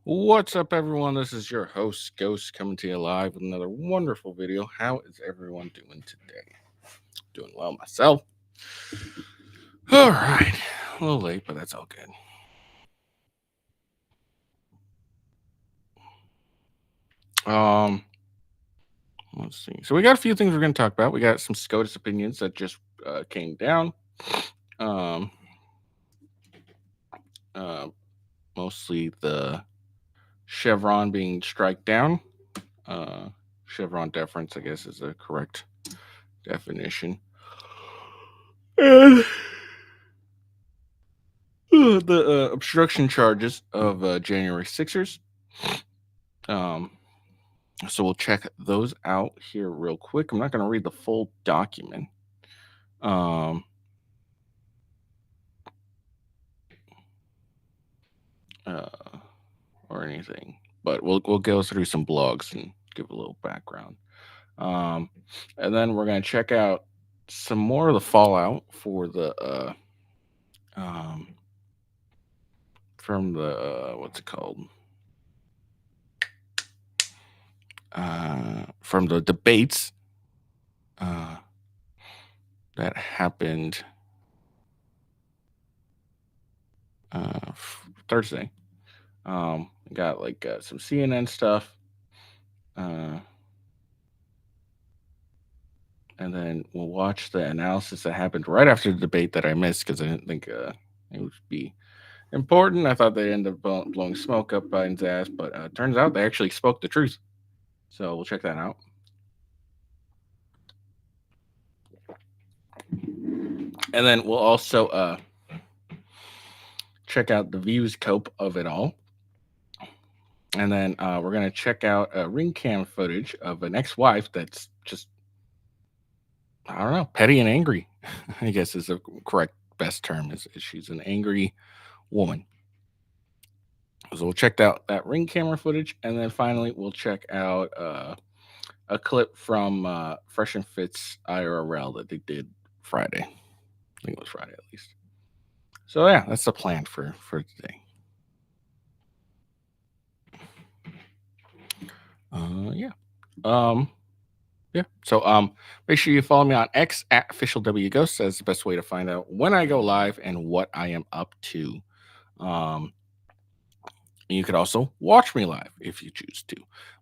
What's up, everyone? This is your host, Ghost, coming to you live with another wonderful video. How is everyone doing today? Doing well myself. All right. A little late, but that's all good. Um, let's see. So we got a few things we're going to talk about. We got some SCOTUS opinions that just came down. Um, uh, Mostly the Chevron being strike down. Chevron deference, I guess, is the correct definition. And the obstruction charges of January Sixers. So we'll check those out here real quick. I'm not going to read the full document. Um, or anything, but we'll go through some blogs and give a little background. And then we're going to check out some more of the fallout for the from the what's it called? From the debates that happened Thursday. Got like some CNN stuff, and then we'll watch the analysis that happened right after the debate that I missed because I didn't think it would be important. I thought they ended up blowing smoke up Biden's ass, but turns out they actually spoke the truth. So we'll check that out. And then we'll also check out the views cope of it all. And then we're going to check out ring cam footage of an ex-wife that's just, I don't know, petty and angry, I guess is the correct best term. Is she's an angry woman. So we'll check out that ring camera footage. And then finally, we'll check out a clip from Fresh and Fit's IRL that they did Friday. I think it was Friday at least. So yeah, that's the plan for today. Yeah. Yeah. So make sure you follow me on X at official WGhost. That's the best way to find out when I go live and what I am up to. You could also watch me live if you choose to.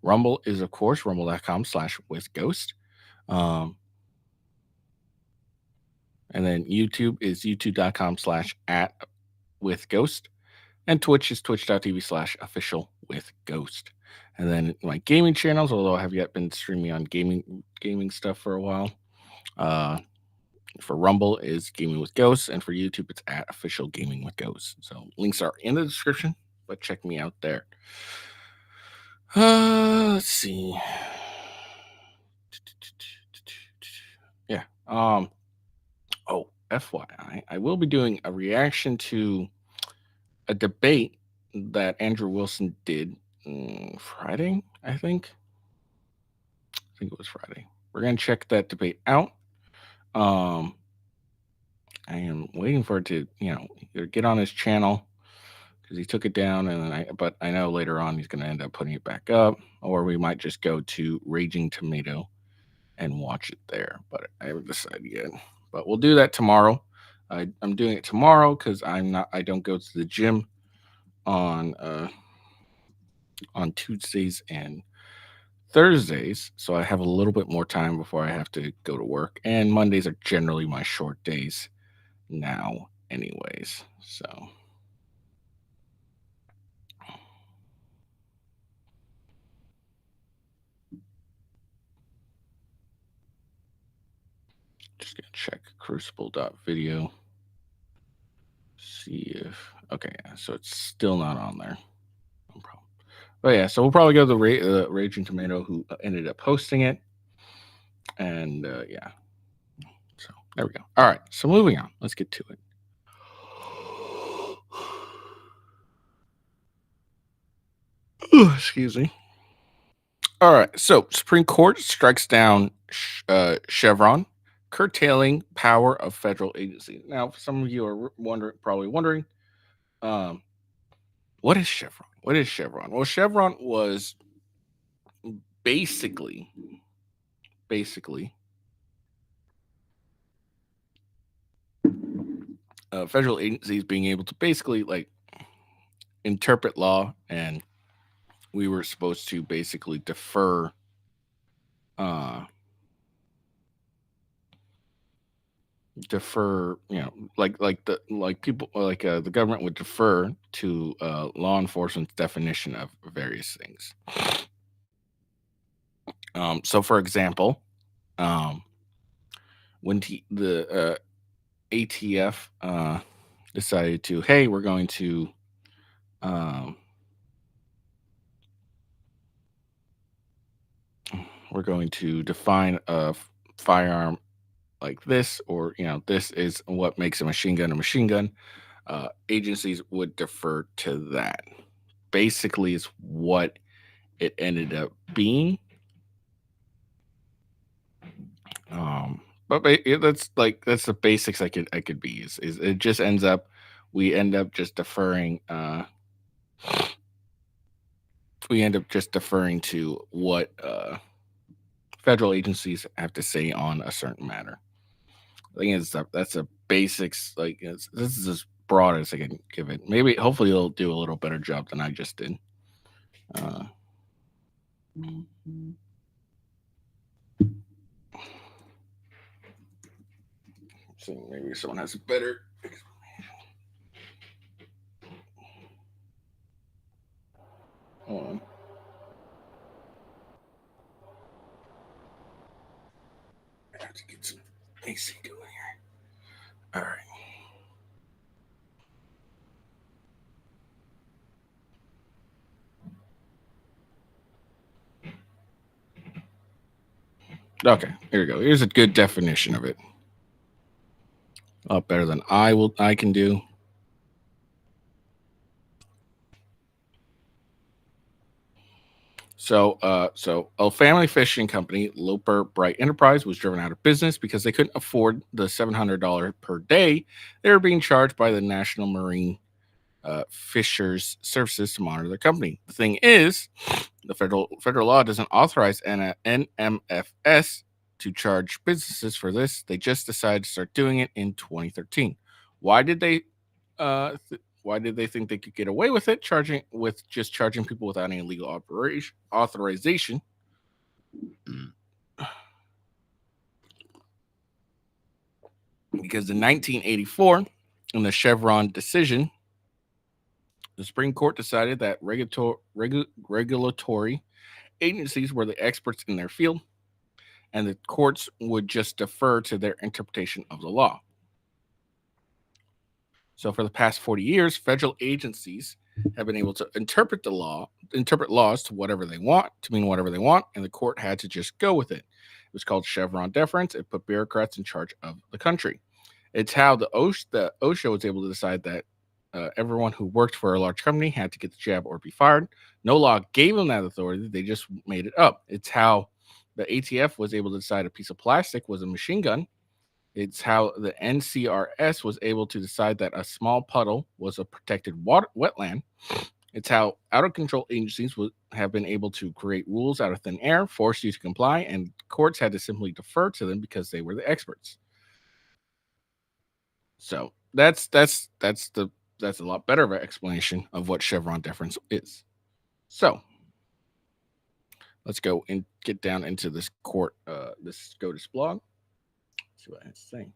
Rumble is, of course, rumble.com/withghost. And then YouTube is youtube.com/@withghost. And Twitch is twitch.tv/officialwithghost. And then my gaming channels, although I have yet been streaming on gaming stuff for a while. For Rumble is Gaming with Ghosts, and for YouTube it's at Official Gaming with Ghosts. So links are in the description, but check me out there. Let's see. Yeah. Oh, FYI, I will be doing a reaction to a debate that Andrew Wilson did Friday, I think. I think it was Friday. We're gonna check that debate out. I am waiting for it to, either get on his channel because he took it down, but I know later on he's going to end up putting it back up, or we might just go to Raging Tomato and watch it there. But I haven't decided yet. But we'll do that tomorrow. I'm doing it tomorrow because I don't go to the gym on Tuesdays and Thursdays, so I have a little bit more time before I have to go to work. And Mondays are generally my short days now, anyways. So just gonna check crucible.video. See if okay, yeah, so it's still not on there. No problem. But yeah, so we'll probably go to the Raging Tomato who ended up posting it. And yeah. So there we go. All right. So moving on. Let's get to it. Excuse me. All right. So Supreme Court strikes down Chevron, curtailing power of federal agencies. Now, some of you are probably wondering, what is Chevron? what is Chevron? Well, Chevron was basically federal agencies being able to basically like interpret law, and we were supposed to basically defer like people like the government would defer to law enforcement's definition of various things. So for example, when the ATF decided to, hey, we're going to define a firearm like this, or this is what makes a machine gun. Agencies would defer to that. Basically, is what it ended up being. But that's the basics I could be. Is it just ends up we end up just deferring. We end up just deferring to what federal agencies have to say on a certain matter. I think that's a basics. Like this is as broad as I can give it. Maybe hopefully it'll do a little better job than I just did. So maybe someone has a better explanation. I have to get some AC going here. All right. Okay, here we go. Here's a good definition of it. A lot better than I can do. So a family fishing company, Loper Bright Enterprise, was driven out of business because they couldn't afford the $700 per day they were being charged by the National Marine Fishers Services to monitor their company. The thing is, the federal law doesn't authorize NMFS to charge businesses for this. They just decided to start doing it in 2013. Why did they think they could get away with it, charging people without any legal authorization? Because in 1984, in the Chevron decision, the Supreme Court decided that regulatory agencies were the experts in their field, and the courts would just defer to their interpretation of the law. So for the past 40 years, federal agencies have been able to interpret laws to whatever they want, to mean whatever they want, and the court had to just go with it. It was called Chevron deference. It put bureaucrats in charge of the country. It's how the OSHA was able to decide that everyone who worked for a large company had to get the jab or be fired. No law gave them that authority. They just made it up. It's how the ATF was able to decide a piece of plastic was a machine gun. It's how the NCRS was able to decide that a small puddle was a protected wetland. It's how out-of-control agencies have been able to create rules out of thin air, force you to comply, and courts had to simply defer to them because they were the experts. So that's a lot better of an explanation of what Chevron deference is. So let's go and get down into this this SCOTUS blog. Let's see what I have to say.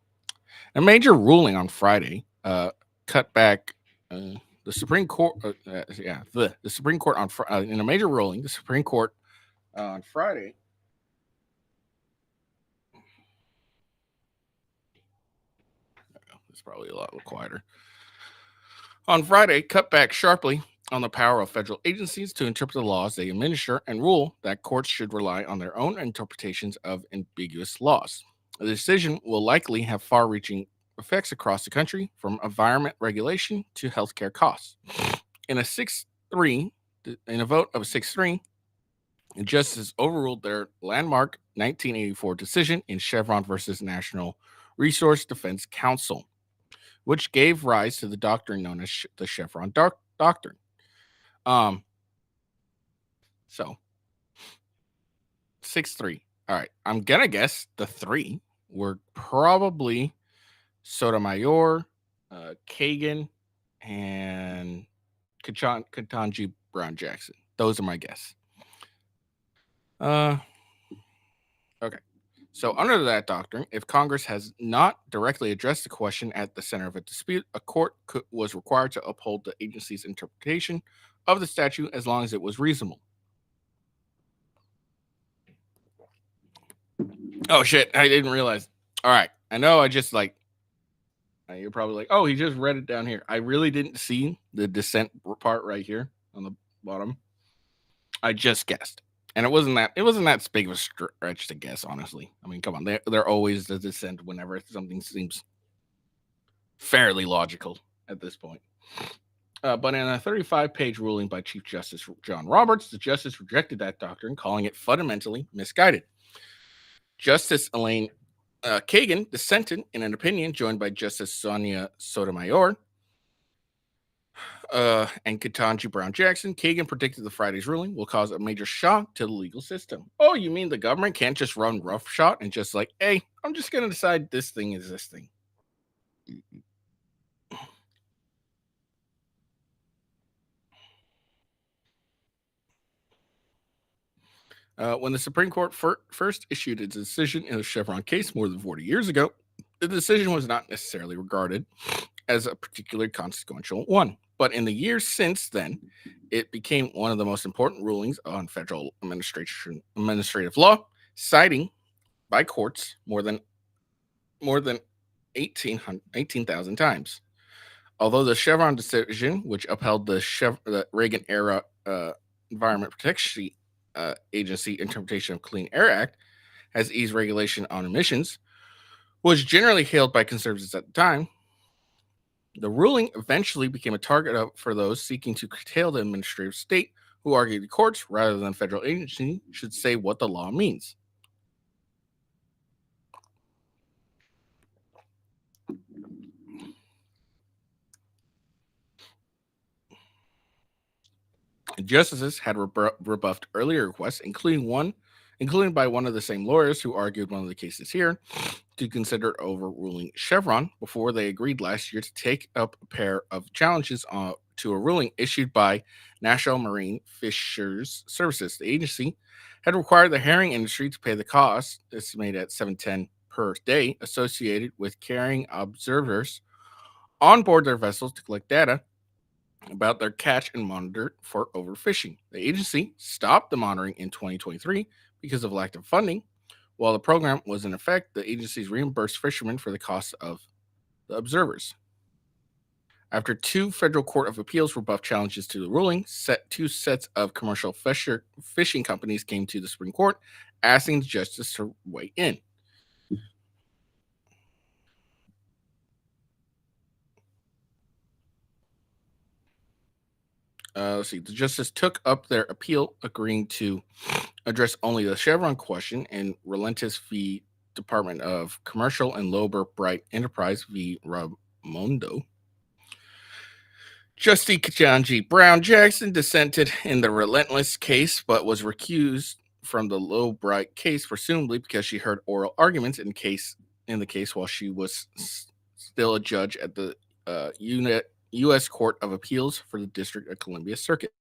A major ruling on Friday cut back the Supreme Court. The Supreme Court in a major ruling, the Supreme Court on Friday. It's probably a lot quieter. On Friday, cut back sharply on the power of federal agencies to interpret the laws they administer and rule that courts should rely on their own interpretations of ambiguous laws. The decision will likely have far-reaching effects across the country, from environment regulation to healthcare costs. In a vote of 6-3, justices overruled their landmark 1984 decision in Chevron versus National Resource Defense Council, which gave rise to the doctrine known as the Chevron doctrine. So 6-3. All right. I'm gonna guess the three were probably Sotomayor, Kagan, and Katanji Brown Jackson. Those are my guess. Okay. So, under that doctrine, if Congress has not directly addressed the question at the center of a dispute, a court was required to uphold the agency's interpretation of the statute as long as it was reasonable. Oh, shit. I didn't realize. All right. I know I just you're probably like, oh, he just read it down here. I really didn't see the dissent part right here on the bottom. I just guessed. And it wasn't that big of a stretch to guess, honestly. I mean, come on, they're always the dissent whenever something seems fairly logical at this point. But in a 35-page ruling by Chief Justice John Roberts, the justice rejected that doctrine, calling it fundamentally misguided. Justice Elaine Kagan dissented in an opinion joined by Justice Sonia Sotomayor and Ketanji Brown Jackson. Kagan predicted the Friday's ruling will cause a major shock to the legal system. Oh, you mean the government can't just run roughshod and just like, hey, I'm just going to decide this thing is this thing? When the Supreme Court first issued its decision in the Chevron case more than 40 years ago, the decision was not necessarily regarded as a particularly consequential one. But in the years since then, it became one of the most important rulings on federal administrative law, citing by courts more than 18,000 times. Although the Chevron decision, which upheld the Reagan era Environment Protection Agency interpretation of Clean Air Act, has eased regulation on emissions, was generally hailed by conservatives at the time. The ruling eventually became a target for those seeking to curtail the administrative state, who argued the courts, rather than federal agency, should say what the law means. Justices had rebuffed earlier requests, including by one of the same lawyers who argued one of the cases here, to consider overruling Chevron before they agreed last year to take up a pair of challenges to a ruling issued by National Marine Fisheries Services. The agency had required the herring industry to pay the cost, estimated at $710 per day, associated with carrying observers on board their vessels to collect data about their catch and monitor for overfishing. The agency stopped the monitoring in 2023 because of lack of funding. While the program was in effect, the agencies reimbursed fishermen for the cost of the observers. After two federal court of appeals rebuffed challenges to the ruling, two sets of commercial fishing companies came to the Supreme Court asking the justice to weigh in. Let's see. The justice took up their appeal, agreeing to address only the Chevron question in Relentis v. Department of Commercial and Lober Bright Enterprise v. Raimondo. Justice Ketanji Brown Jackson dissented in the Relentless case, but was recused from the Low Bright case, presumably because she heard oral arguments in the case while she was still a judge at the U.S. Court of Appeals for the District of Columbia Circuit.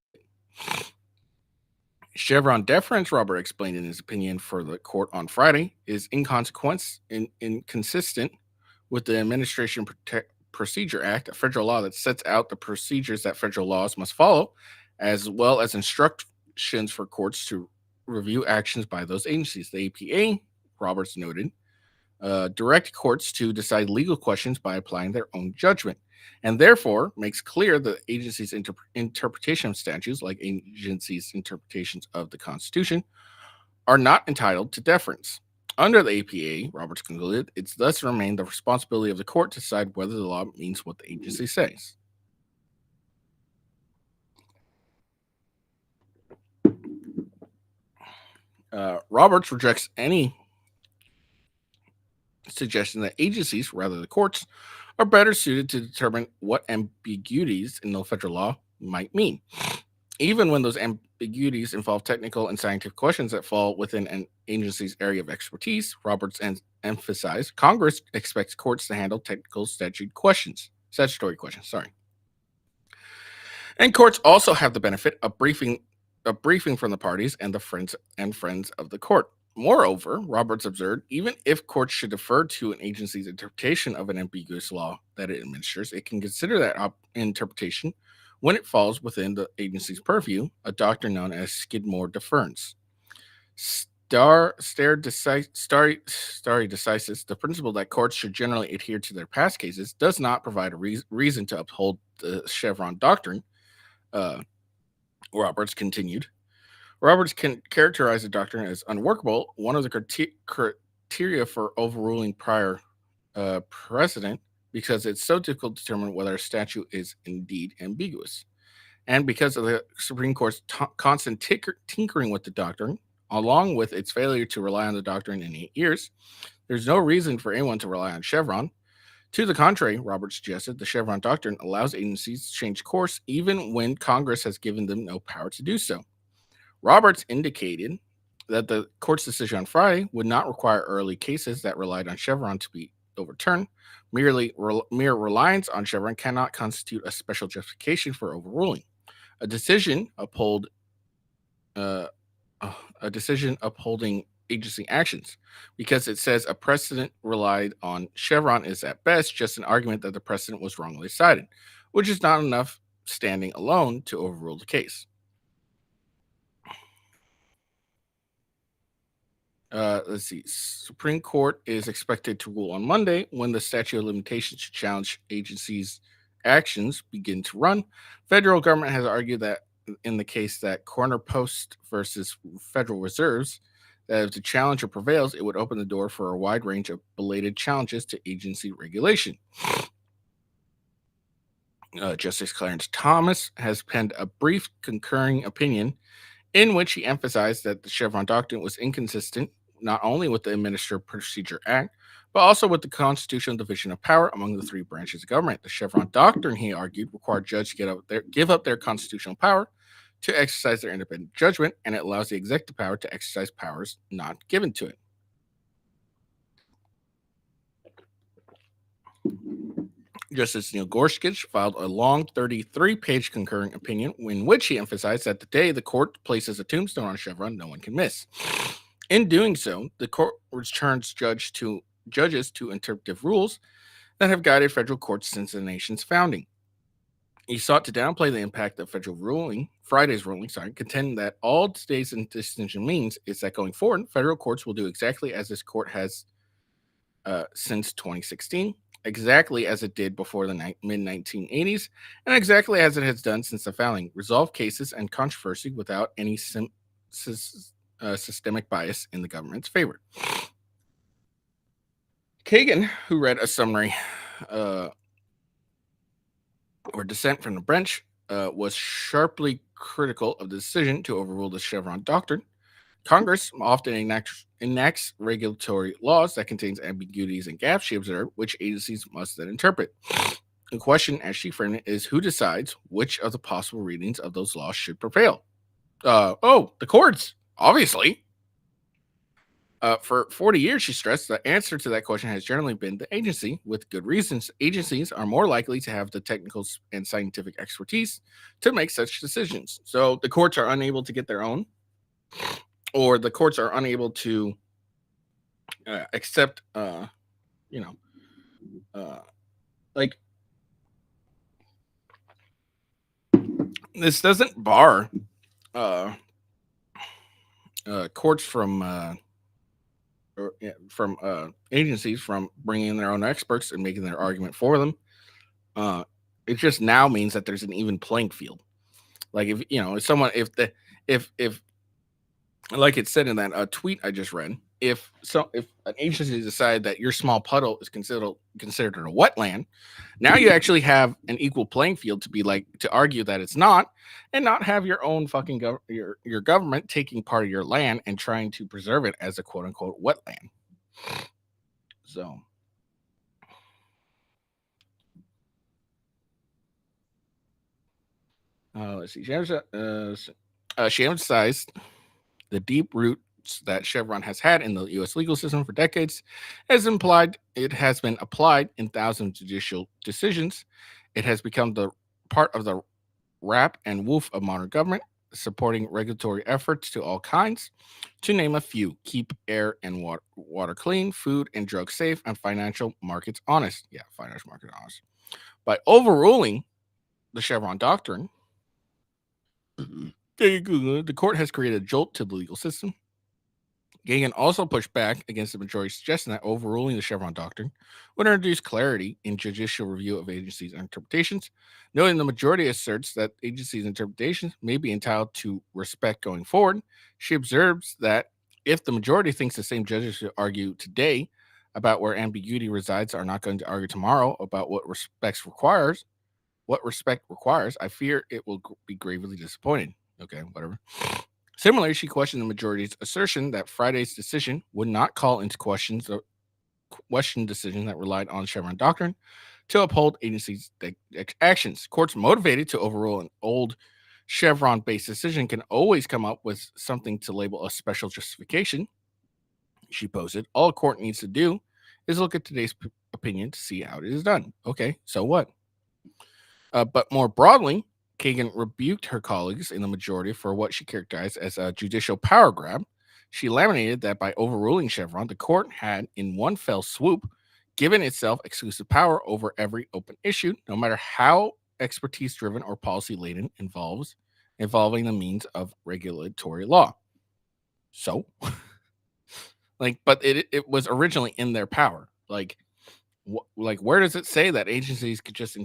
Chevron deference, Robert explained in his opinion for the court on Friday, is inconsistent with the Administration Procedure Act, a federal law that sets out the procedures that federal laws must follow, as well as instructions for courts to review actions by those agencies. The APA, Roberts noted, direct courts to decide legal questions by applying their own judgment, and therefore makes clear that agencies' interpretation of statutes, like agencies' interpretations of the Constitution, are not entitled to deference. Under the APA, Roberts concluded, it's thus remained the responsibility of the court to decide whether the law means what the agency says. Roberts rejects any suggestion that agencies, rather the courts, are better suited to determine what ambiguities in the federal law might mean. Even when those ambiguities involve technical and scientific questions that fall within an agency's area of expertise, Roberts emphasized Congress expects courts to handle technical statutory questions. Sorry. And courts also have the benefit of briefing from the parties and the friends of the court. Moreover, Roberts observed, even if courts should defer to an agency's interpretation of an ambiguous law that it administers, it can consider that interpretation when it falls within the agency's purview, a doctrine known as Skidmore deference. Stare decisis, the principle that courts should generally adhere to their past cases, does not provide a reason to uphold the Chevron doctrine. Roberts continued. Roberts can characterize the doctrine as unworkable. One of the criteria for overruling prior precedent, because it's so difficult to determine whether a statute is indeed ambiguous. And because of the Supreme Court's constant tinkering with the doctrine, along with its failure to rely on the doctrine in 8 years, there's no reason for anyone to rely on Chevron. To the contrary, Roberts suggested the Chevron doctrine allows agencies to change course even when Congress has given them no power to do so. Roberts indicated that the court's decision on Friday would not require early cases that relied on Chevron to be overturned. Mere reliance on Chevron cannot constitute a special justification for overruling. A decision upholding agency actions because it says a precedent relied on Chevron is at best just an argument that the precedent was wrongly cited, which is not enough standing alone to overrule the case. Let's see. Supreme Court is expected to rule on Monday when the statute of limitations to challenge agencies' actions begin to run. Federal government has argued that in the case that corner post versus Federal Reserves, that if the challenger prevails, it would open the door for a wide range of belated challenges to agency regulation. Justice Clarence Thomas has penned a brief concurring opinion in which he emphasized that the Chevron doctrine was inconsistent not only with the Administrative Procedure Act, but also with the constitutional division of power among the three branches of government. The Chevron doctrine, he argued, required judges to give up their constitutional power to exercise their independent judgment, and it allows the executive power to exercise powers not given to it. Justice Neil Gorsuch filed a long 33-page concurring opinion in which he emphasized that the day the court places a tombstone on Chevron, no one can miss. In doing so, the court returns judges to interpretive rules that have guided federal courts since the nation's founding. He sought to downplay the impact of Friday's ruling, contending that all today's distinction means is that going forward, federal courts will do exactly as this court has since 2016, exactly as it did before the mid-1980s, and exactly as it has done since the founding, resolve cases and controversy without any systemic bias in the government's favor. Kagan, who read a summary or dissent from the bench, was sharply critical of the decision to overrule the Chevron doctrine. Congress often enacts regulatory laws that contains ambiguities and gaps, she observed, which agencies must then interpret. The question, as she framed it, is who decides which of the possible readings of those laws should prevail? The courts, obviously. For 40 years, she stressed, the answer to that question has generally been the agency, with good reasons. Agencies are more likely to have the technical and scientific expertise to make such decisions. So the courts are unable to get their own, or the courts are unable to accept, this doesn't bar courts from agencies from bringing in their own experts and making their argument for them. It just now means that there's an even playing field. Like if like it said in that tweet I just read, if an agency decided that your small puddle is considered a wetland, now you actually have an equal playing field to argue that it's not, and not have your own fucking your government taking part of your land and trying to preserve it as a quote unquote wetland. So Let's see. She emphasized the deep roots that Chevron has had in the U.S. legal system for decades. As implied, it has been applied in thousands of judicial decisions. It has become the part of the wrap and woof of modern government, supporting regulatory efforts to all kinds. To name a few, keep air and water clean, food and drugs safe, and financial markets honest. Yeah, financial market honest. By overruling the Chevron doctrine, the court has created a jolt to the legal system. Gagan also pushed back against the majority suggestion that overruling the Chevron doctrine would introduce clarity in judicial review of agencies' interpretations, noting the majority asserts that agencies' interpretations may be entitled to respect going forward. She observes that if the majority thinks the same judges who argue today about where ambiguity resides are not going to argue tomorrow about what respect requires, I fear it will be gravely disappointed. Okay, whatever. Similarly, she questioned the majority's assertion that Friday's decision would not call into question decisions that relied on Chevron doctrine to uphold agencies' actions. Courts motivated to overrule an old Chevron-based decision can always come up with something to label a special justification. She posted, all a court needs to do is look at today's opinion to see how it is done. Okay, so what? But more broadly, Kagan rebuked her colleagues in the majority for what she characterized as a judicial power grab. She laminated that by overruling Chevron, the court had, in one fell swoop, given itself exclusive power over every open issue, no matter how expertise driven or policy laden involving the means of regulatory law. So, but it was originally in their power. Where does it say that federal agencies could just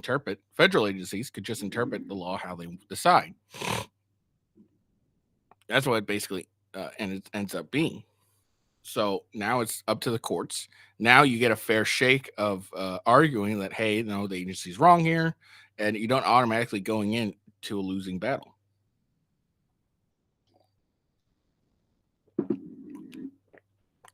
interpret the law how they decide? That's what it basically ends up being. So now it's up to the courts. Now you get a fair shake of arguing that, hey, no, the agency's wrong here, and you don't automatically going into a losing battle.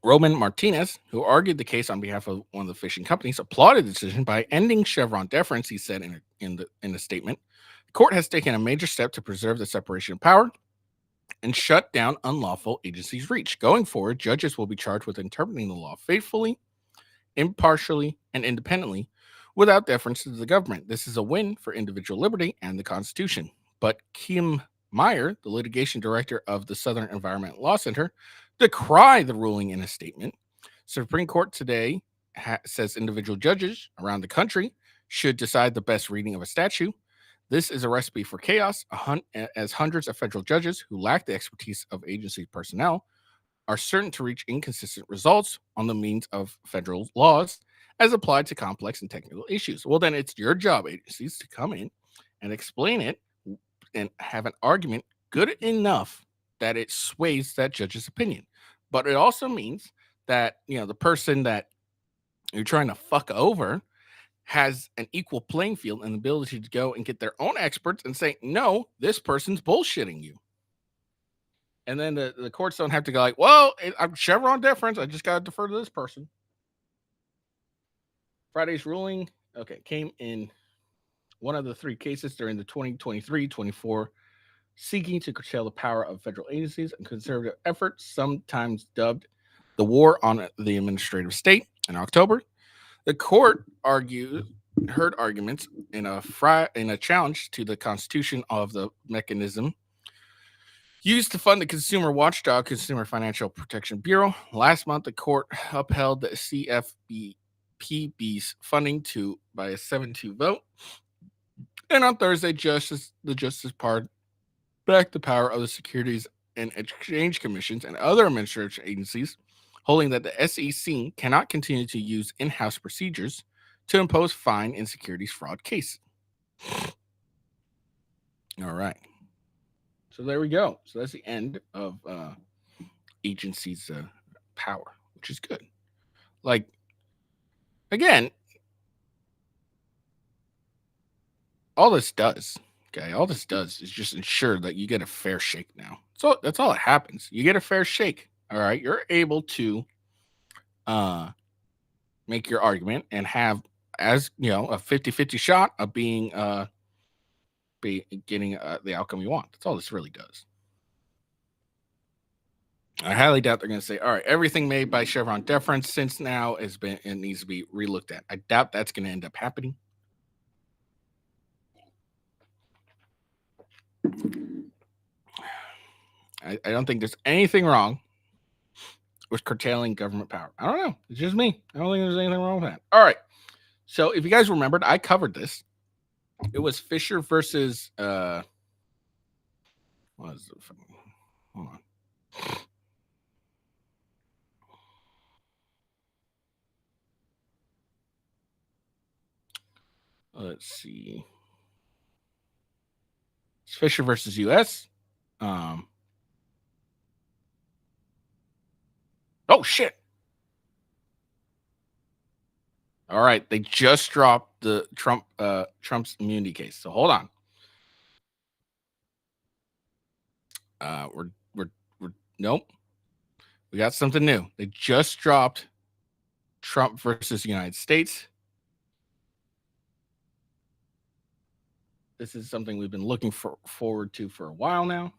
Roman Martinez, who argued the case on behalf of one of the fishing companies, applauded the decision by ending Chevron deference. He said in a statement, "The court has taken a major step to preserve the separation of power and shut down unlawful agencies' reach. Going forward, judges will be charged with interpreting the law faithfully, impartially, and independently, without deference to the government. This is a win for individual liberty and the Constitution." But Kim Meyer, the litigation director of the Southern Environmental Law Center, decried the ruling in a statement. Supreme Court today says individual judges around the country should decide the best reading of a statute. This is a recipe for chaos, as hundreds of federal judges who lack the expertise of agency personnel are certain to reach inconsistent results on the means of federal laws as applied to complex and technical issues. Well, then it's your job, agencies, to come in and explain it and have an argument good enough that it sways that judge's opinion. But it also means that, the person that you're trying to fuck over has an equal playing field and the ability to go and get their own experts and say, no, this person's bullshitting you. And then the courts don't have to go like, well, I'm Chevron deference. I just got to defer to this person. Friday's ruling, came in one of the three cases during the 2023-24 seeking to curtail the power of federal agencies and conservative efforts, sometimes dubbed the war on the administrative state. In October, the court heard arguments in a challenge to the constitution of the mechanism used to fund the consumer watchdog Consumer Financial Protection Bureau. Last month, the court upheld the CFPB's funding by a 7-2 vote. And on Thursday, the Justice Part back the power of the Securities and Exchange Commissions and other administrative agencies, holding that the SEC cannot continue to use in-house procedures to impose fine in securities fraud cases. All right. So there we go. So that's the end of agencies' power, which is good. Again, all this does is just ensure that you get a fair shake now. So that's all that happens. You get a fair shake. All right. You're able to make your argument and have, as a 50-50 shot of being getting the outcome you want. That's all this really does. I highly doubt they're going to say, all right, everything made by Chevron deference since now it needs to be relooked at. I doubt that's going to end up happening. I don't think there's anything wrong with curtailing government power. I don't know. It's just me. I don't think there's anything wrong with that. All right. So if you guys remembered, I covered this. It was Fisher versus what was it? Hold on. Let's see. It's Fisher versus US. Oh shit. All right, they just dropped the Trump's immunity case. So hold on. We're nope. We got something new. They just dropped Trump versus United States. This is something we've been looking forward to for a while now.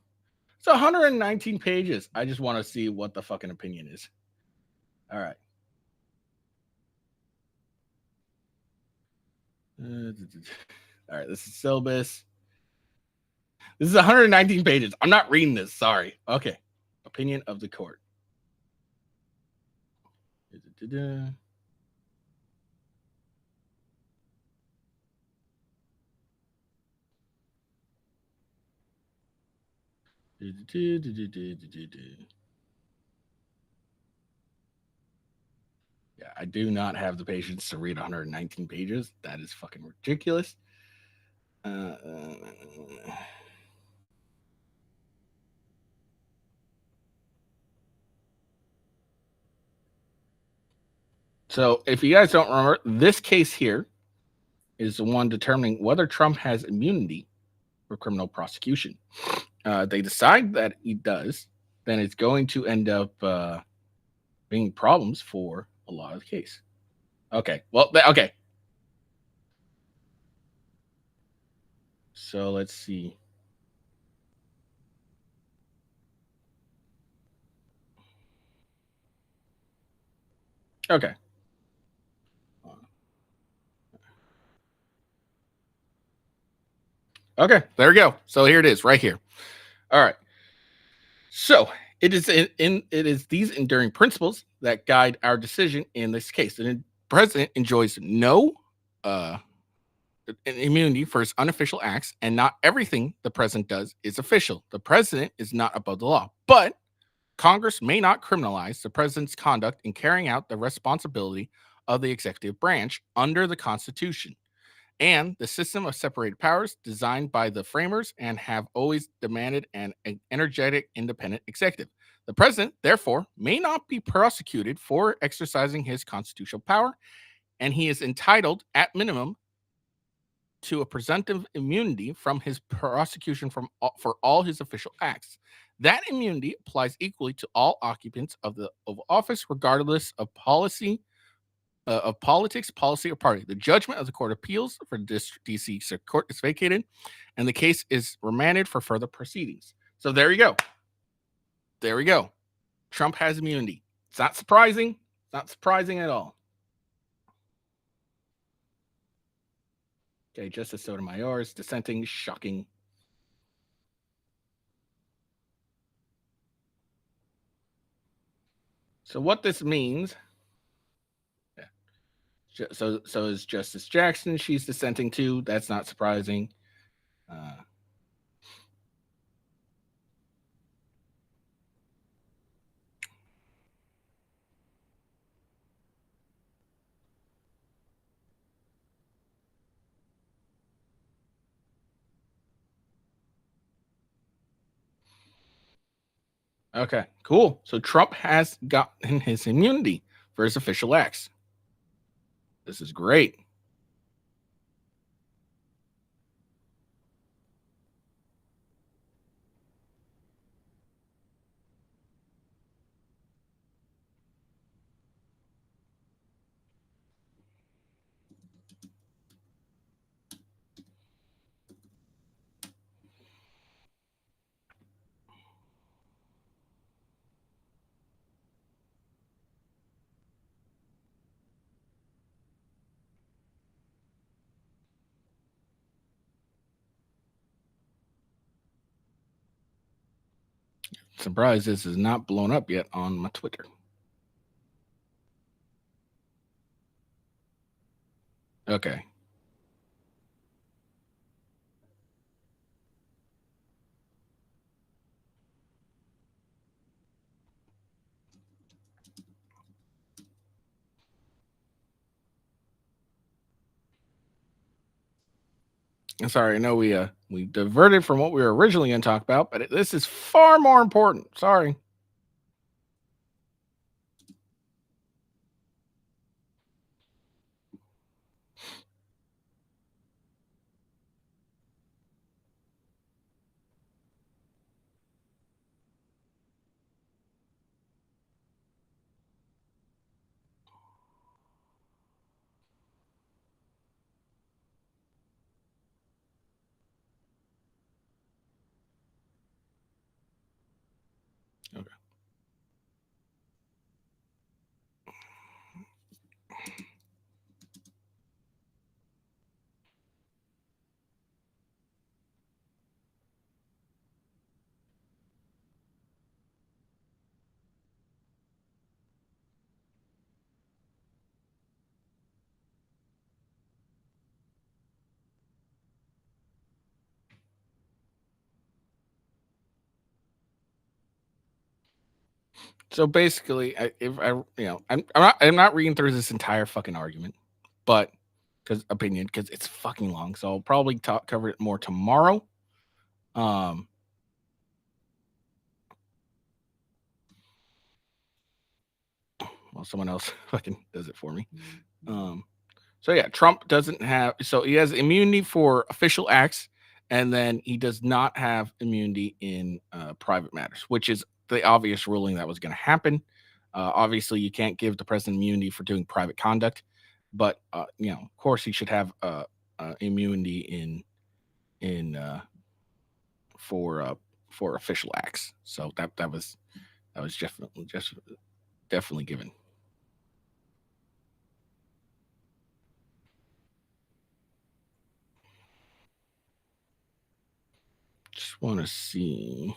It's 119 pages. I just want to see what the fucking opinion is. All right. All right, this is syllabus. This is 119 pages. I'm not reading this. Sorry. Okay. Opinion of the court. Yeah, I do not have the patience to read 119 pages. That is fucking ridiculous. So, if you guys don't remember, this case here is the one determining whether Trump has immunity for criminal prosecution. They decide that he does, then it's going to end up being problems for a lot of the case. Okay. Well, okay. So let's see. Okay. Okay, there we go. So here it is, right here. All right. So it is these enduring principles that guide our decision in this case. The president enjoys no immunity for his unofficial acts, and not everything the president does is official. The president is not above the law, but Congress may not criminalize the president's conduct in carrying out the responsibility of the executive branch under the Constitution and the system of separated powers designed by the framers and have always demanded an energetic, independent executive. The president, therefore, may not be prosecuted for exercising his constitutional power, and he is entitled, at minimum, to a presumptive immunity from his prosecution for all his official acts. That immunity applies equally to all occupants of the Oval Office, regardless of policy, of politics, policy, or party. The judgment of the Court of Appeals for the D.C. Circuit Court is vacated, and the case is remanded for further proceedings. So there you go. There we go. Trump has immunity. It's not surprising. Not surprising at all. Okay, Justice Sotomayor is dissenting. Shocking. So what this means... So is Justice Jackson. She's dissenting too. That's not surprising. Okay, cool. So Trump has gotten his immunity for his official acts. This is great. Surprised this is not blown up yet on my Twitter. Okay. Sorry, I know we diverted from what we were originally going to talk about, but this is far more important. Sorry. Okay. So basically, if I, I'm not reading through this entire fucking argument, but because it's fucking long, so I'll probably cover it more tomorrow. Um, well, someone else fucking does it for me. So yeah, Trump doesn't have, so he has immunity for official acts, and then he does not have immunity in private matters, which is the obvious ruling that was going to happen. Obviously, you can't give the president immunity for doing private conduct, but of course, he should have immunity in for for official acts. So that was definitely given. Just want to see.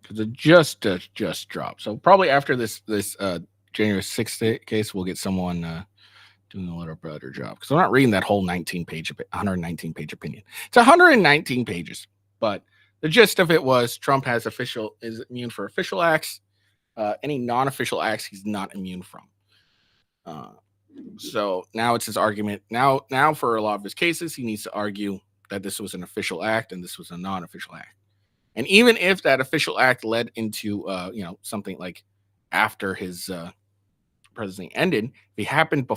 Because it just dropped. So probably after this January 6th case, we'll get someone doing a little better job. Because I'm not reading that whole 119 page opinion. It's 119 pages, but the gist of it was Trump is immune for official acts. Any non-official acts he's not immune from. So now it's his argument. Now for a lot of his cases, he needs to argue that this was an official act and this was a non-official act. And even if that official act led into something like after his presidency ended, if it happened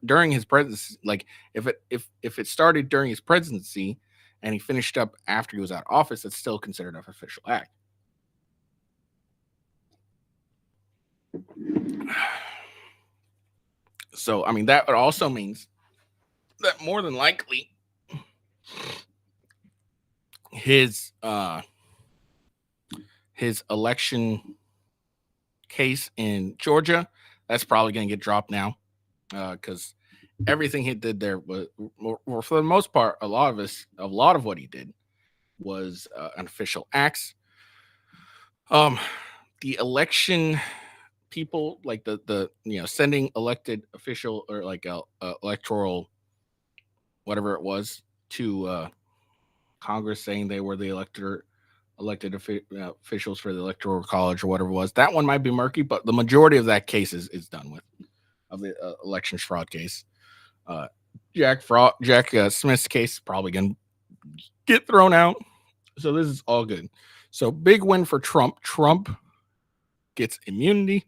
during his presidency, like if it started during his presidency and he finished up after he was out of office, it's still considered an official act. So I mean that also means that more than likely his election case in Georgia, that's probably going to get dropped now because everything he did there was, for the most part, a lot of what he did was an official acts. The election people, like the sending elected official or like a electoral whatever it was to Congress, saying they were the elected officials for the electoral college or whatever it was. That one might be murky, but the majority of that case is done with, of the elections fraud case. Jack Smith's case probably gonna get thrown out. So this is all good. So big win for Trump. Trump gets immunity.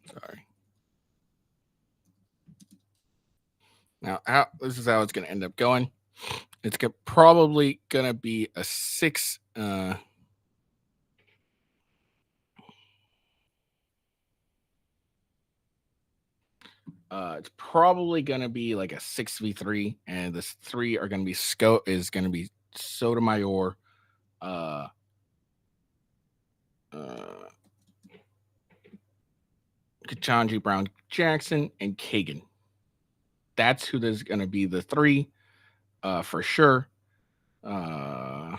Sorry. Now, this is how it's going to end up going. It's probably going to be a 6. It's probably going to be like a 6v3, and this three are going to be Sotomayor, uh, uh, Ketanji Brown Jackson, and Kagan. That's who there's going to be the three, for sure. I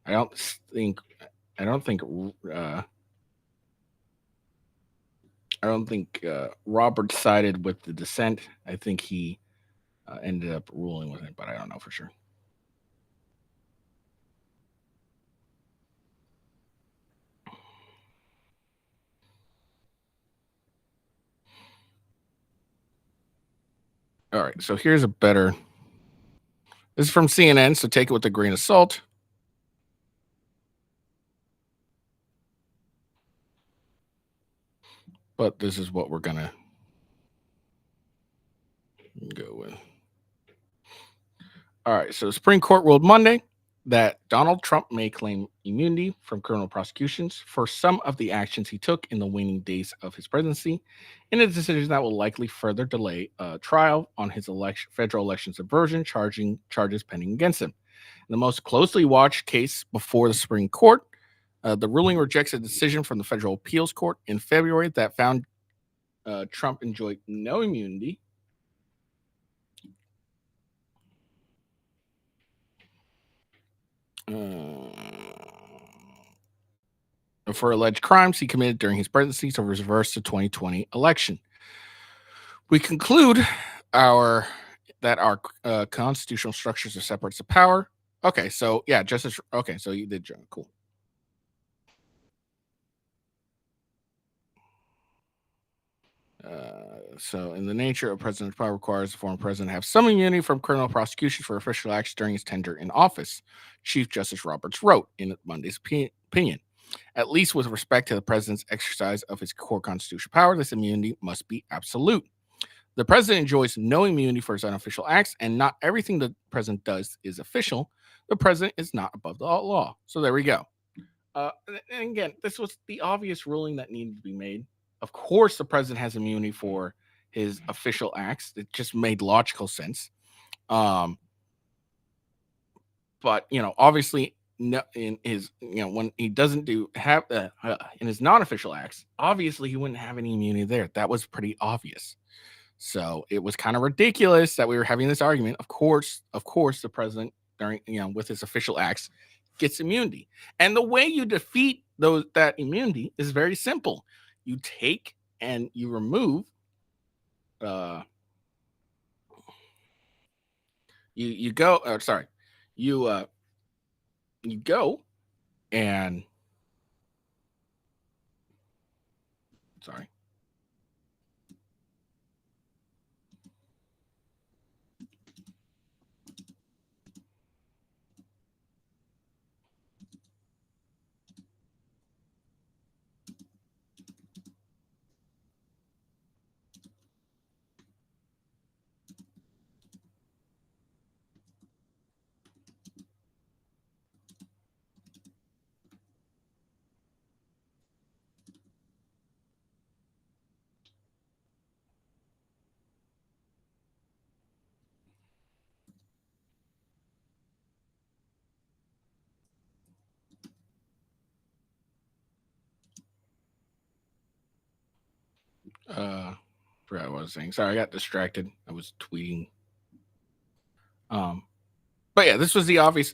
don't think. I don't think. I don't think Robert sided with the dissent. I think he ended up ruling with it, but I don't know for sure. All right, so here's a better. This is from CNN, so take it with a grain of salt. But this is what we're gonna go with. All right, so the Supreme Court ruled Monday that Donald Trump may claim immunity from criminal prosecutions for some of the actions he took in the waning days of his presidency, in a decision that will likely further delay a trial on his federal election subversion charges pending against him. In the most closely watched case before the Supreme Court, the ruling rejects a decision from the Federal Appeals Court in February that found Trump enjoyed no immunity for alleged crimes he committed during his presidency to reverse the 2020 election. We conclude our constitutional structures are separate of power. Okay, so yeah, Justice. Okay, so you did, John. Cool. So, in the nature of president's power requires the former president to have some immunity from criminal prosecution for official acts during his tenure in office, Chief Justice Roberts wrote in Monday's opinion. At least with respect to the president's exercise of his core constitutional power, this immunity must be absolute. The president enjoys no immunity for his unofficial acts, and not everything the president does is official. The president is not above the law. So there we go. And again, this was the obvious ruling that needed to be made. Of course, the president has immunity for his official acts. It just made logical sense. But obviously, in his when he doesn't have in his non-official acts, obviously he wouldn't have any immunity there. That was pretty obvious. So it was kind of ridiculous that we were having this argument. Of course, the president during with his official acts gets immunity, and the way you defeat that immunity is very simple. You take and you remove. You go. Sorry, you go and sorry. Forgot what I was saying. Sorry, I got distracted. I was tweeting. But yeah, this was an obvious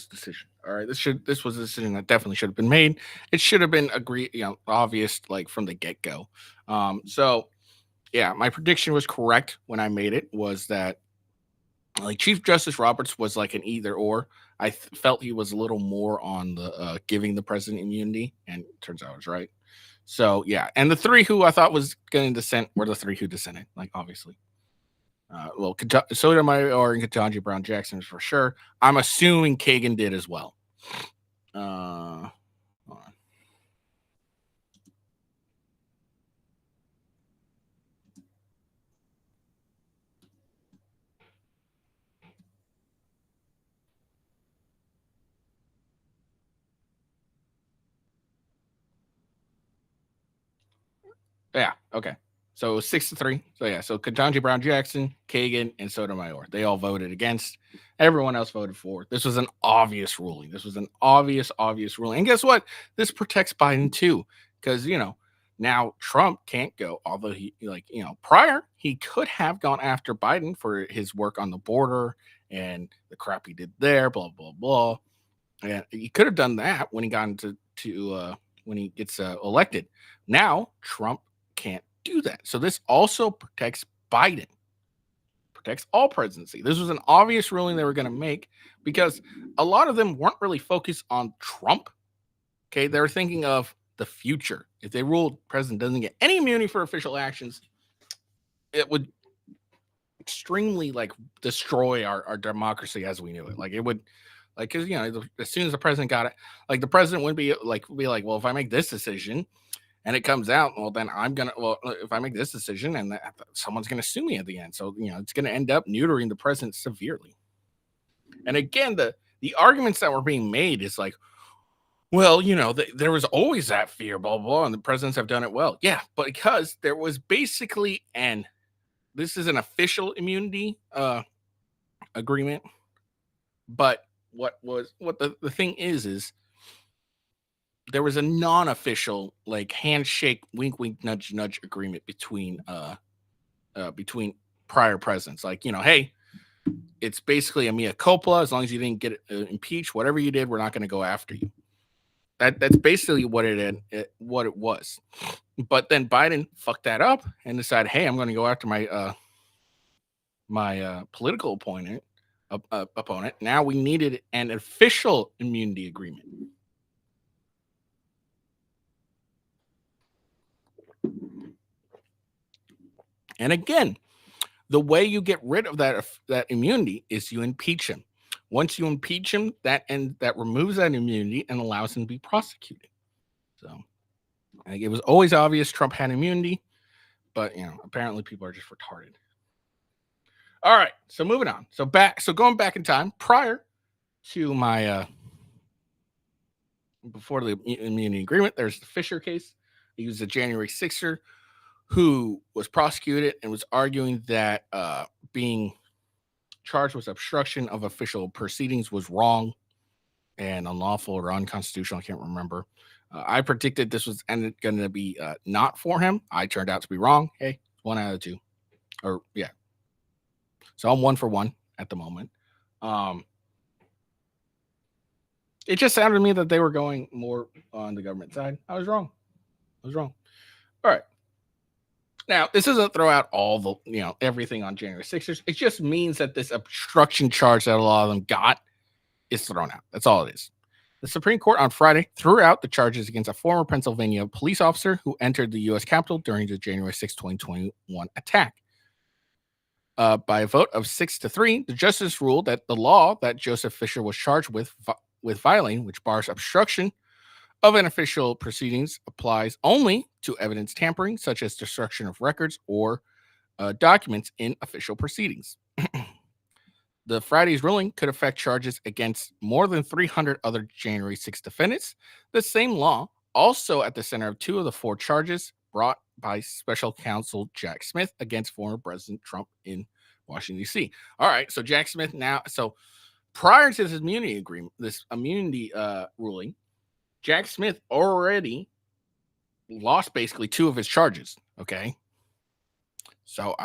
decision. All right, this was a decision that definitely should have been made. It should have been obvious like from the get go. So yeah, my prediction was correct when I made it. Was that like Chief Justice Roberts was like an either or. I felt he was a little more on the giving the president immunity, and turns out I was right. So yeah, and the three who I thought was going to dissent were the three who dissented. Like obviously. Sotomayor and Ketanji Brown Jackson for sure. I'm assuming Kagan did as well. Hold on. Yeah. Okay. So it was 6-3. So yeah, so Ketanji Brown Jackson, Kagan, and Sotomayor, they all voted against. Everyone else voted for. This was an obvious ruling. This was an obvious ruling. And guess what? This protects Biden too, because now Trump can't go. Although he prior he could have gone after Biden for his work on the border and the crap he did there, blah blah blah. And he could have done that when he got into when he gets elected. Now Trump can't do that. So this also protects Biden, protects all presidency. This was an obvious ruling they were going to make because a lot of them weren't really focused on Trump. Okay, they were thinking of the future. If they ruled president doesn't get any immunity for official actions, it would extremely destroy our democracy as we knew it. Like it would, because as soon as the president got it, the president wouldn't be like, well, if I make this decision and it comes out, well, then if I make this decision and someone's gonna sue me at the end, so it's gonna end up neutering the president severely. And again, the arguments that were being made is like, well, there was always that fear, blah, blah, blah, and the presidents have done it well. Yeah, but because there was basically this is an official immunity agreement, but what the thing is there was a non-official handshake, wink, wink, nudge, nudge agreement between prior presidents. Hey, it's basically a mea culpa. As long as you didn't get impeached, whatever you did, we're not going to go after you. That's basically what it was. But then Biden fucked that up and decided, hey, I'm going to go after my political opponent. Now we needed an official immunity agreement. And again, the way you get rid of that immunity is you impeach him. Once you impeach him, that removes that immunity and allows him to be prosecuted. So it was always obvious Trump had immunity, but apparently people are just retarded. All right, so moving on. So going back in time, prior to my before the immunity agreement, there's the Fisher case. He was a January 6er who was prosecuted and was arguing that being charged with obstruction of official proceedings was wrong and unlawful or unconstitutional. I can't remember. I predicted this was going to be not for him. I turned out to be wrong. Hey, 1 out of 2. Or yeah. So I'm 1 for 1 at the moment. It just sounded to me that they were going more on the government side. I was wrong. All right. Now, this doesn't throw out all the, everything on January 6th. It just means that this obstruction charge that a lot of them got is thrown out. That's all it is. The Supreme Court on Friday threw out the charges against a former Pennsylvania police officer who entered the U.S. Capitol during the January 6, 2021 attack. By a vote of 6-3, the justice ruled that the law that Joseph Fisher was charged with violating, which bars obstruction of an official proceedings, applies only to evidence tampering, such as destruction of records or documents in official proceedings. The Friday's ruling could affect charges against more than 300 other January 6 defendants. The same law also at the center of 2 of the 4 charges brought by special counsel Jack Smith against former President Trump in Washington, D.C. All right, so Jack Smith now, so prior to this immunity agreement, this immunity ruling, Jack Smith already lost basically 2 of his charges, okay? So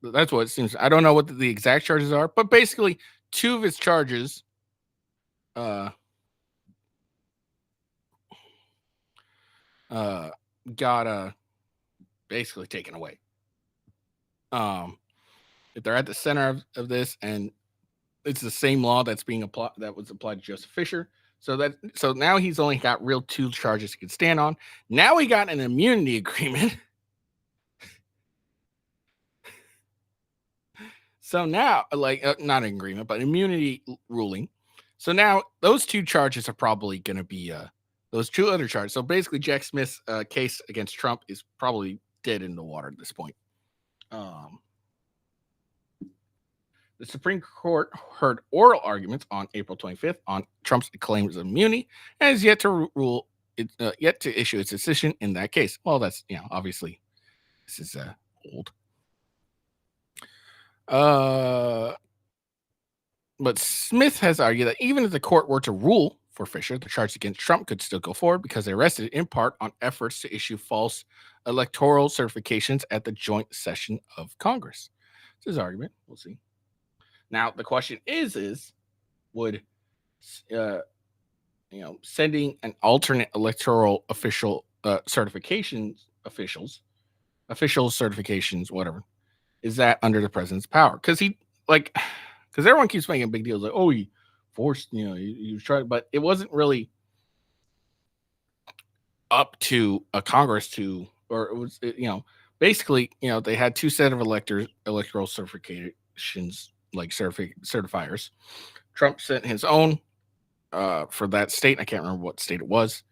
that's what it seems. I don't know what the exact charges are, but basically 2 of his charges got basically taken away. If they're at the center of this, and it's the same law that's being applied that was applied to Joseph Fisher. So now he's only got real 2 charges he can stand on. Now he got an immunity agreement. So now, not an agreement, but immunity ruling. So now those 2 charges are probably going to be those 2 other charges. So basically, Jack Smith's case against Trump is probably dead in the water at this point. The Supreme Court heard oral arguments on April 25th on Trump's claims of immunity and is yet to issue its decision in that case. Well, that's obviously this is old. But Smith has argued that even if the court were to rule for Fisher, the charge against Trump could still go forward because they rested in part on efforts to issue false electoral certifications at the joint session of Congress. It's his argument. We'll see. Now the question is would sending an alternate electoral official certifications officials certifications, whatever, is that under the president's power? Because everyone keeps making a big deal like, oh, he forced, you tried, but it wasn't really up to a Congress to, or it was, basically, they had two set of electoral certifications, like certifiers. Trump sent his own for that state. I can't remember what state it was.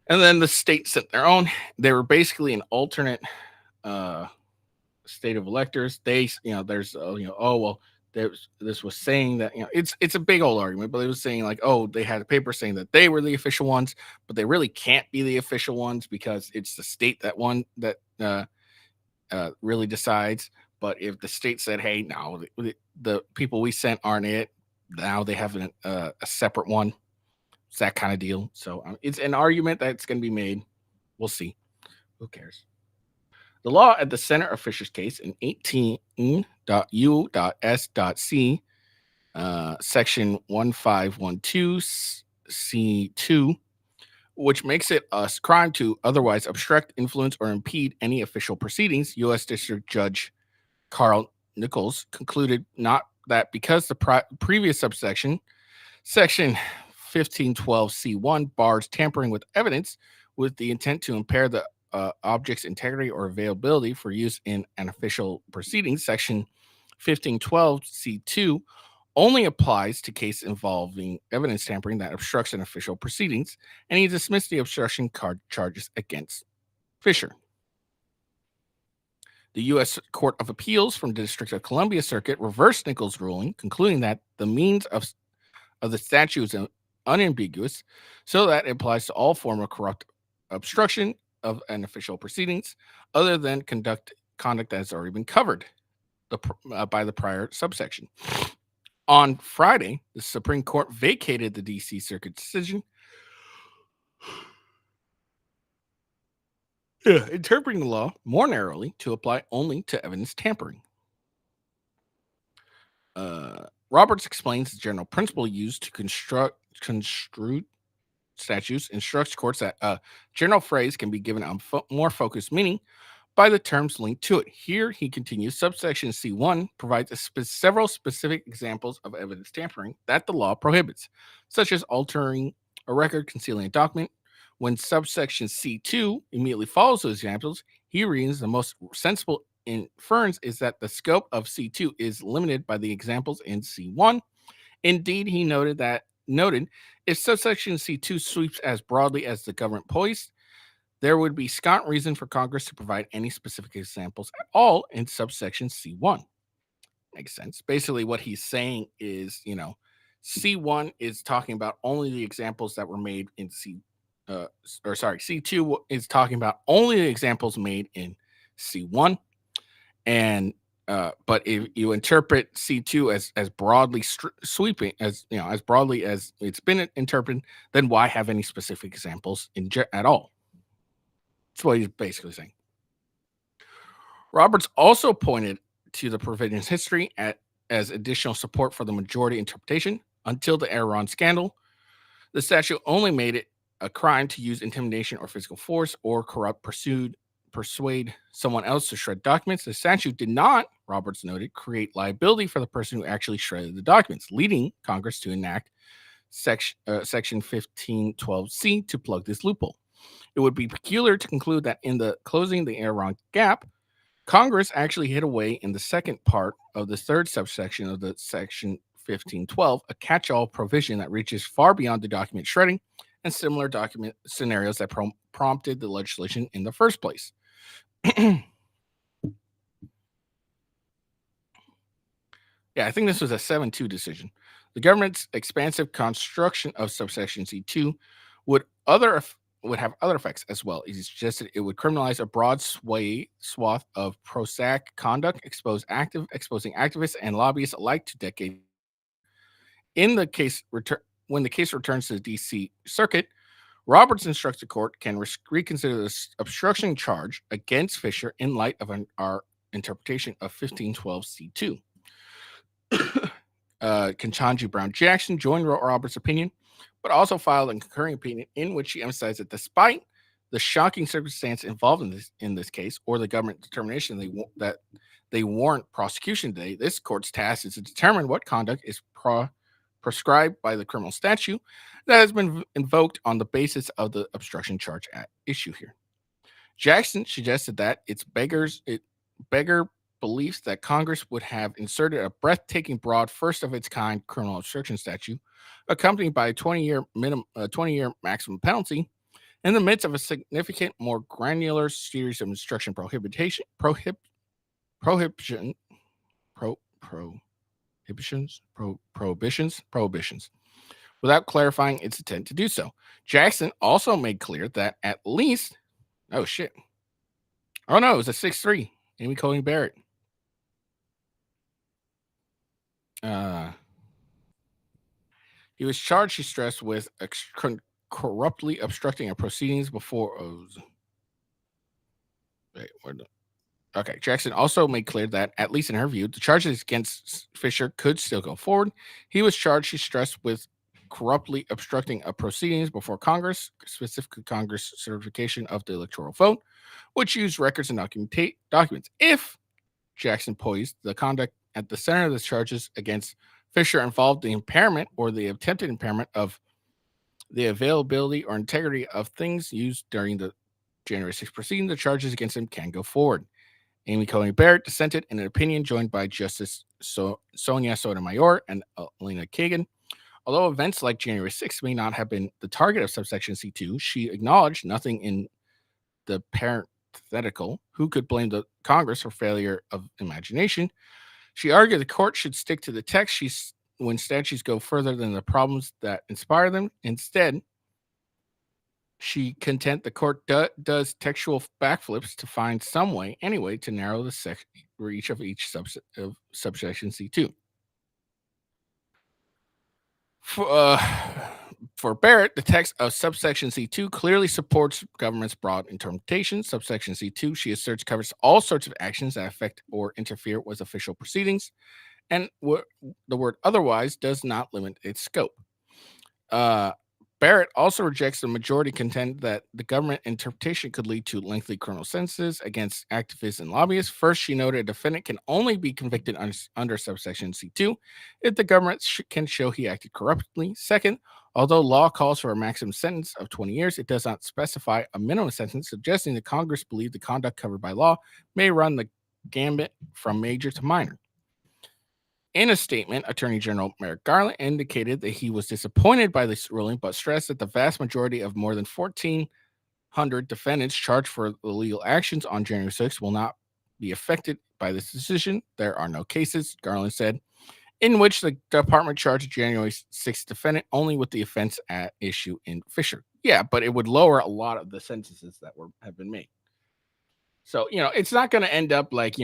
And then the state sent their own. They were basically an alternate state of electors. They, there's, this was saying that, it's a big old argument, but it was saying like, oh, they had a paper saying that they were the official ones, but they really can't be the official ones because it's the state that won that really decides. But if the state said, hey, no, the people we sent aren't it, now they have a separate one. It's that kind of deal. So it's an argument that's going to be made. We'll see. Who cares? The law at the center of Fisher's case in 18.U.S.C. Section 1512C2, which makes it a crime to otherwise obstruct, influence, or impede any official proceedings. U.S. District Judge Carl Nichols concluded not that because the previous subsection, Section 1512C1, bars tampering with evidence with the intent to impair the object's integrity or availability for use in an official proceeding. Section 1512C2 only applies to cases involving evidence tampering that obstructs an official proceedings, and he dismissed the obstruction charges against Fisher. The U.S. Court of Appeals from the District of Columbia Circuit reversed Nichols' ruling, concluding that the means of the statute is unambiguous, so that it applies to all form of corrupt obstruction of an official proceedings, other than conduct that has already been covered by the prior subsection. On Friday, the Supreme Court vacated the D.C. Circuit decision, interpreting the law more narrowly to apply only to evidence tampering. Roberts explains the general principle used to construe statutes, instructs courts that a general phrase can be given a more focused meaning by the terms linked to it. Here, he continues, subsection C1 provides several specific examples of evidence tampering that the law prohibits, such as altering a record, concealing a document. When subsection C2 immediately follows those examples, he reasons the most sensible inference is that the scope of C2 is limited by the examples in C1. Indeed, he noted if subsection C2 sweeps as broadly as the government poised, there would be scant reason for Congress to provide any specific examples at all in subsection C1. Makes sense. Basically, what he's saying is, C1 is talking about only the examples that were made in C2 is talking about only the examples made in C1. And but if you interpret C2 as broadly sweeping, as broadly as it's been interpreted, then why have any specific examples at all? That's what he's basically saying. Roberts also pointed to the provision's history as additional support for the majority interpretation. Until the Enron scandal, the statute only made it a crime to use intimidation or physical force or persuade someone else to shred documents. The statute did not, Roberts noted, create liability for the person who actually shredded the documents, leading Congress to enact Section 1512C to plug this loophole. It would be peculiar to conclude that in the closing the Enron gap, Congress actually hid away in the second part of the third subsection of the Section 1512, a catch-all provision that reaches far beyond the document shredding and similar document scenarios that prompted the legislation in the first place. Yeah, I think this was a 7-2 decision. The government's expansive construction of subsection C2 would would have other effects as well. He suggested it would criminalize a broad swath of pro-SAC conduct, exposing activists and lobbyists alike to decades. In the case when the case returns to the D.C. Circuit, Roberts instructs the court can reconsider this obstruction charge against Fisher in light of our interpretation of 1512c2. Ketanji Brown Jackson joined Roberts' opinion, but also filed a concurring opinion in which she emphasized that despite the shocking circumstance involved in this case, or the government determination that they warrant prosecution today, this court's task is to determine what conduct is prescribed by the criminal statute that has been invoked on the basis of the obstruction charge at issue here. Jackson suggested that it beggar beliefs that Congress would have inserted a breathtaking broad first of its kind criminal obstruction statute accompanied by a 20-year maximum penalty in the midst of a significant, more granular series of obstruction prohibitions without clarifying its intent to do so. Jackson also made clear that at least, it was a 6-3, Amy Coney Barrett. He was charged, he stressed, with corruptly obstructing a proceedings before. Okay, Jackson also made clear that, at least in her view, the charges against Fisher could still go forward. He was charged, she stressed, with corruptly obstructing a proceedings before Congress, specifically Congress certification of the electoral vote, which used records and documents. If Jackson posed the conduct at the center of the charges against Fisher involved the impairment or the attempted impairment of the availability or integrity of things used during the January 6th proceeding, the charges against him can go forward. Amy Coney Barrett dissented in an opinion joined by Justice Sonia Sotomayor and Elena Kagan. Although events like January 6th may not have been the target of subsection C2, she acknowledged nothing in the parenthetical who could blame the Congress for failure of imagination. She argued the court should stick to the text when statutes go further than the problems that inspire them. Instead, she contend the court does textual backflips to find some way, anyway, to narrow the reach of each subsection C2. For Barrett, the text of subsection C2 clearly supports government's broad interpretation. Subsection C2, she asserts, covers all sorts of actions that affect or interfere with official proceedings, and the word otherwise does not limit its scope. Barrett also rejects the majority contend that the government interpretation could lead to lengthy criminal sentences against activists and lobbyists. First, she noted a defendant can only be convicted under subsection C2 if the government can show he acted corruptly. Second, although law calls for a maximum sentence of 20 years, it does not specify a minimum sentence, suggesting that Congress believed the conduct covered by law may run the gambit from major to minor. In a statement, Attorney General Merrick Garland indicated that he was disappointed by this ruling, but stressed that the vast majority of more than 1,400 defendants charged for illegal actions on January 6th will not be affected by this decision. There are no cases, Garland said, in which the department charged a January 6th defendant only with the offense at issue in Fisher. Yeah, but it would lower a lot of the sentences that have been made. So, it's not going to end up like,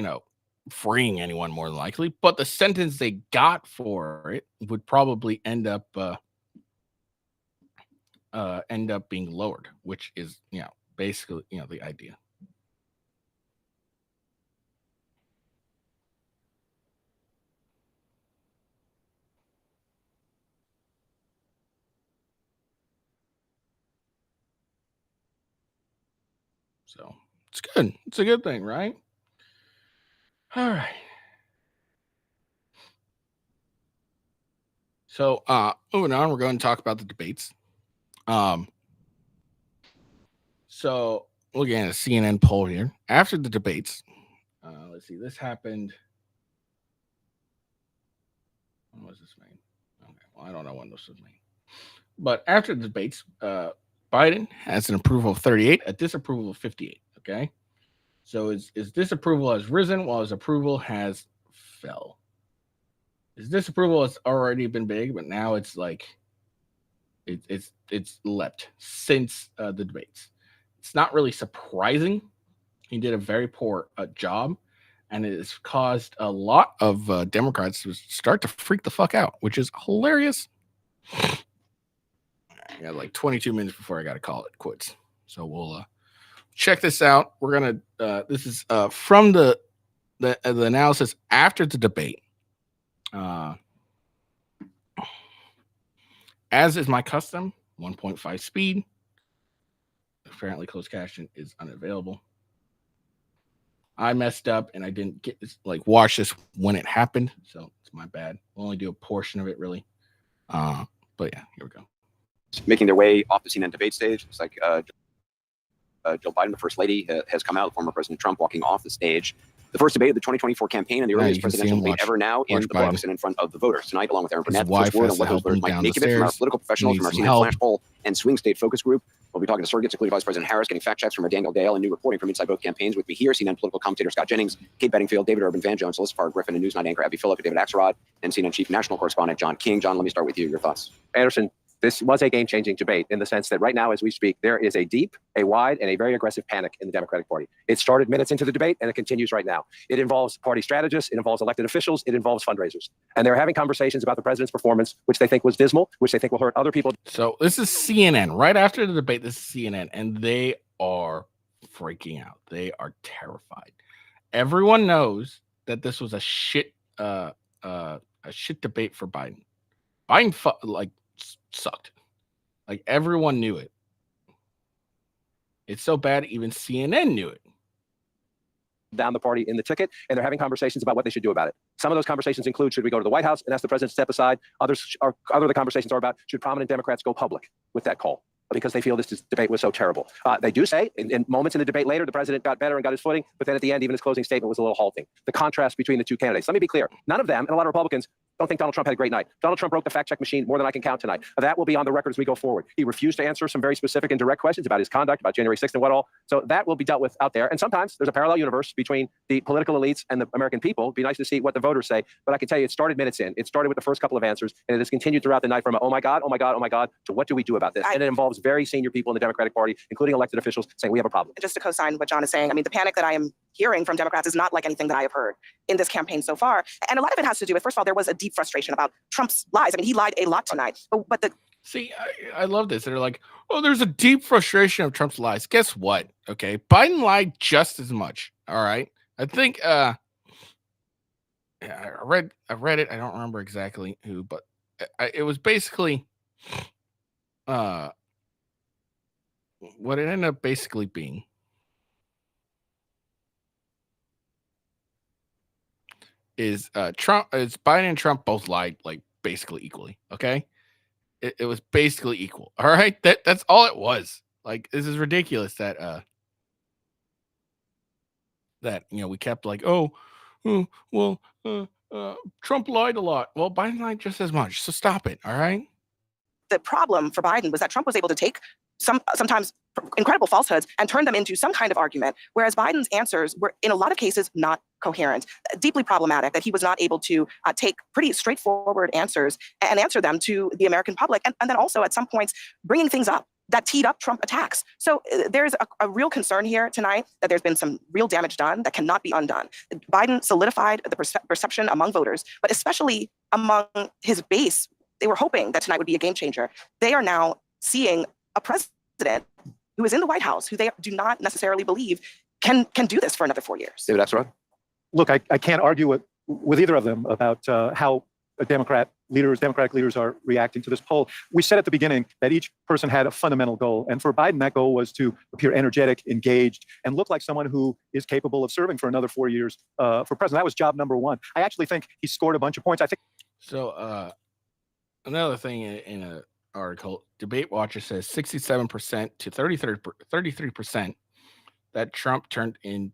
freeing anyone more than likely, but the sentence they got for it would probably end up being lowered, which is basically the idea. So it's good. It's a good thing, right? All right. So moving on, we're going to talk about the debates. So looking at a CNN poll here. After the debates, let's see, this happened. When was this made? Okay, well, I don't know when this was made. But after the debates, Biden has an approval of 38, a disapproval of 58. Okay. So his disapproval has risen while his approval has fell. His disapproval has already been big, but now it's like It's leapt since the debates. It's not really surprising. He did a very poor job, and it has caused a lot of Democrats to start to freak the fuck out, which is hilarious. Yeah, like 22 minutes before I got to call it quits. So we'll check this out. We're gonna. This is from the analysis after the debate. As is my custom, 1.5 speed. Apparently, closed caption is unavailable. I messed up and I didn't get watch this when it happened, so it's my bad. We'll only do a portion of it, really. But yeah, here we go. Making their way off the CNN debate stage. It's like Joe Biden, the first lady, has come out. Former President Trump walking off the stage. The first debate of the 2024 campaign and the earliest presidential debate ever now in the books and in front of the voters. Tonight, along with Aaron Burnett, the first word on what those voters might make of it from our political professionals, from our CNN Flash Poll and Swing State Focus Group. We'll be talking to surrogates, including Vice President Harris, getting fact checks from Daniel Gale, and new reporting from inside both campaigns. With me here, CNN political commentator Scott Jennings, Kate Bedingfield, David Urban, Van Jones, Alyssa Farr Griffin, and Newsnight anchor Abby Phillip, David Axelrod, and CNN chief national correspondent John King. John, let me start with you. Your thoughts. Anderson, this was a game-changing debate in the sense that right now, as we speak, there is a deep, a wide, and a very aggressive panic in the Democratic Party. It started minutes into the debate, and it continues right now. It involves party strategists, it involves elected officials, it involves fundraisers. And they're having conversations about the president's performance, which they think was dismal, which they think will hurt other people. So this is CNN. Right after the debate, this is CNN, and they are freaking out. They are terrified. Everyone knows that this was a shit debate for Biden. Biden sucked. Like, everyone knew it. It's so bad, even CNN knew it. Down the party in the ticket, and they're having conversations about what they should do about it. Some of those conversations include, should we go to the White House and ask the president to step aside? Other of the conversations are about, should prominent Democrats go public with that call? Because they feel this debate was so terrible. They do say, in moments in the debate later, the president got better and got his footing, but then at the end, even his closing statement was a little halting. The contrast between the two candidates. Let me be clear. None of them, and a lot of Republicans, don't think Donald Trump had a great night. Donald Trump broke the fact-check machine more than I can count tonight. That will be on the record as we go forward. He refused to answer some very specific and direct questions about his conduct, about January 6th and what all. So that will be dealt with out there. And sometimes there's a parallel universe between the political elites and the American people. It'd be nice to see what the voters say. But I can tell you, it started minutes in. It started with the first couple of answers, and it has continued throughout the night from oh my God, oh my God, oh my God, to what do we do about this? And it involves very senior people in the Democratic Party, including elected officials, saying we have a problem. Just to co-sign what John is saying, I mean, the panic that I am hearing from Democrats is not like anything that I have heard in this campaign so far. And a lot of it has to do with, first of all, there was a deep frustration about Trump's lies. I mean, he lied a lot tonight. But See, I love this. They're like, oh, there's a deep frustration of Trump's lies. Guess what? Okay, Biden lied just as much. All right. I think I read it. I don't remember exactly who, but it was basically what it ended up basically being is Biden and Trump both lied like basically equally. Okay. It was basically equal. All right. That's all it was. Like, this is ridiculous that we kept like, Trump lied a lot. Well, Biden lied just as much. So stop it. All right. the problem for Biden was that Trump was able to take sometimes incredible falsehoods and turn them into some kind of argument, whereas Biden's answers were, in a lot of cases, not coherent, deeply problematic, that he was not able to take pretty straightforward answers and answer them to the American public. And then also, at some points, bringing things up that teed up Trump attacks. So there's a real concern here tonight that there's been some real damage done that cannot be undone. Biden solidified the perception among voters, but especially among his base. They were hoping that tonight would be a game changer. They are now seeing a president who is in the White House, who they do not necessarily believe can do this for another 4 years. David Axelrod? Look, I can't argue with either of them about how Democratic leaders are reacting to this poll. We said at the beginning that each person had a fundamental goal. And for Biden, that goal was to appear energetic, engaged, and look like someone who is capable of serving for another 4 years for president. That was job number one. I actually think he scored a bunch of points. I think. So another thing in an article, Debate Watcher says 67% to 33% that Trump turned in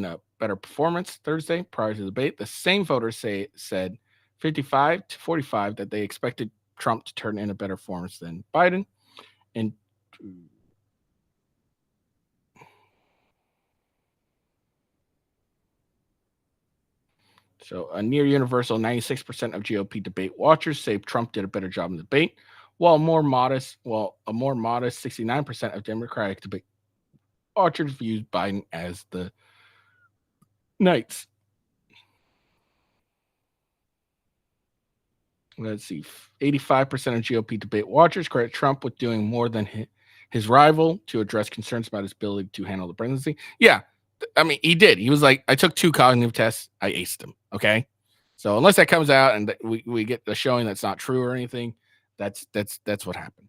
a better performance Thursday prior to the debate. The same voters said 55 to 45 that they expected Trump to turn in a better performance than Biden. And so a near universal 96% of GOP debate watchers say Trump did a better job in the debate, while a more modest 69% of Democratic debate watchers views Biden as the Knights. Let's see. 85% of GOP debate watchers credit Trump with doing more than his rival to address concerns about his ability to handle the presidency. Yeah, I mean, he did. He was like, I took 2 cognitive tests. I aced them. Okay. So unless that comes out and we get the showing that's not true or anything, that's what happened.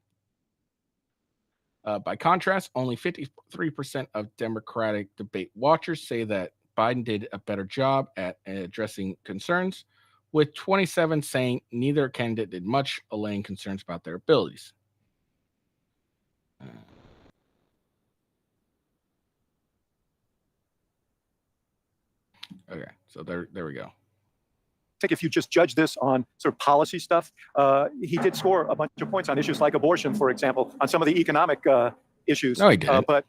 By contrast, only 53% of Democratic debate watchers say that Biden did a better job at addressing concerns, with 27 saying neither candidate did much, allaying concerns about their abilities. Okay, so there we go. I think if you just judge this on sort of policy stuff, he did score a bunch of points on issues like abortion, for example, on some of the economic issues. No, he didn't. But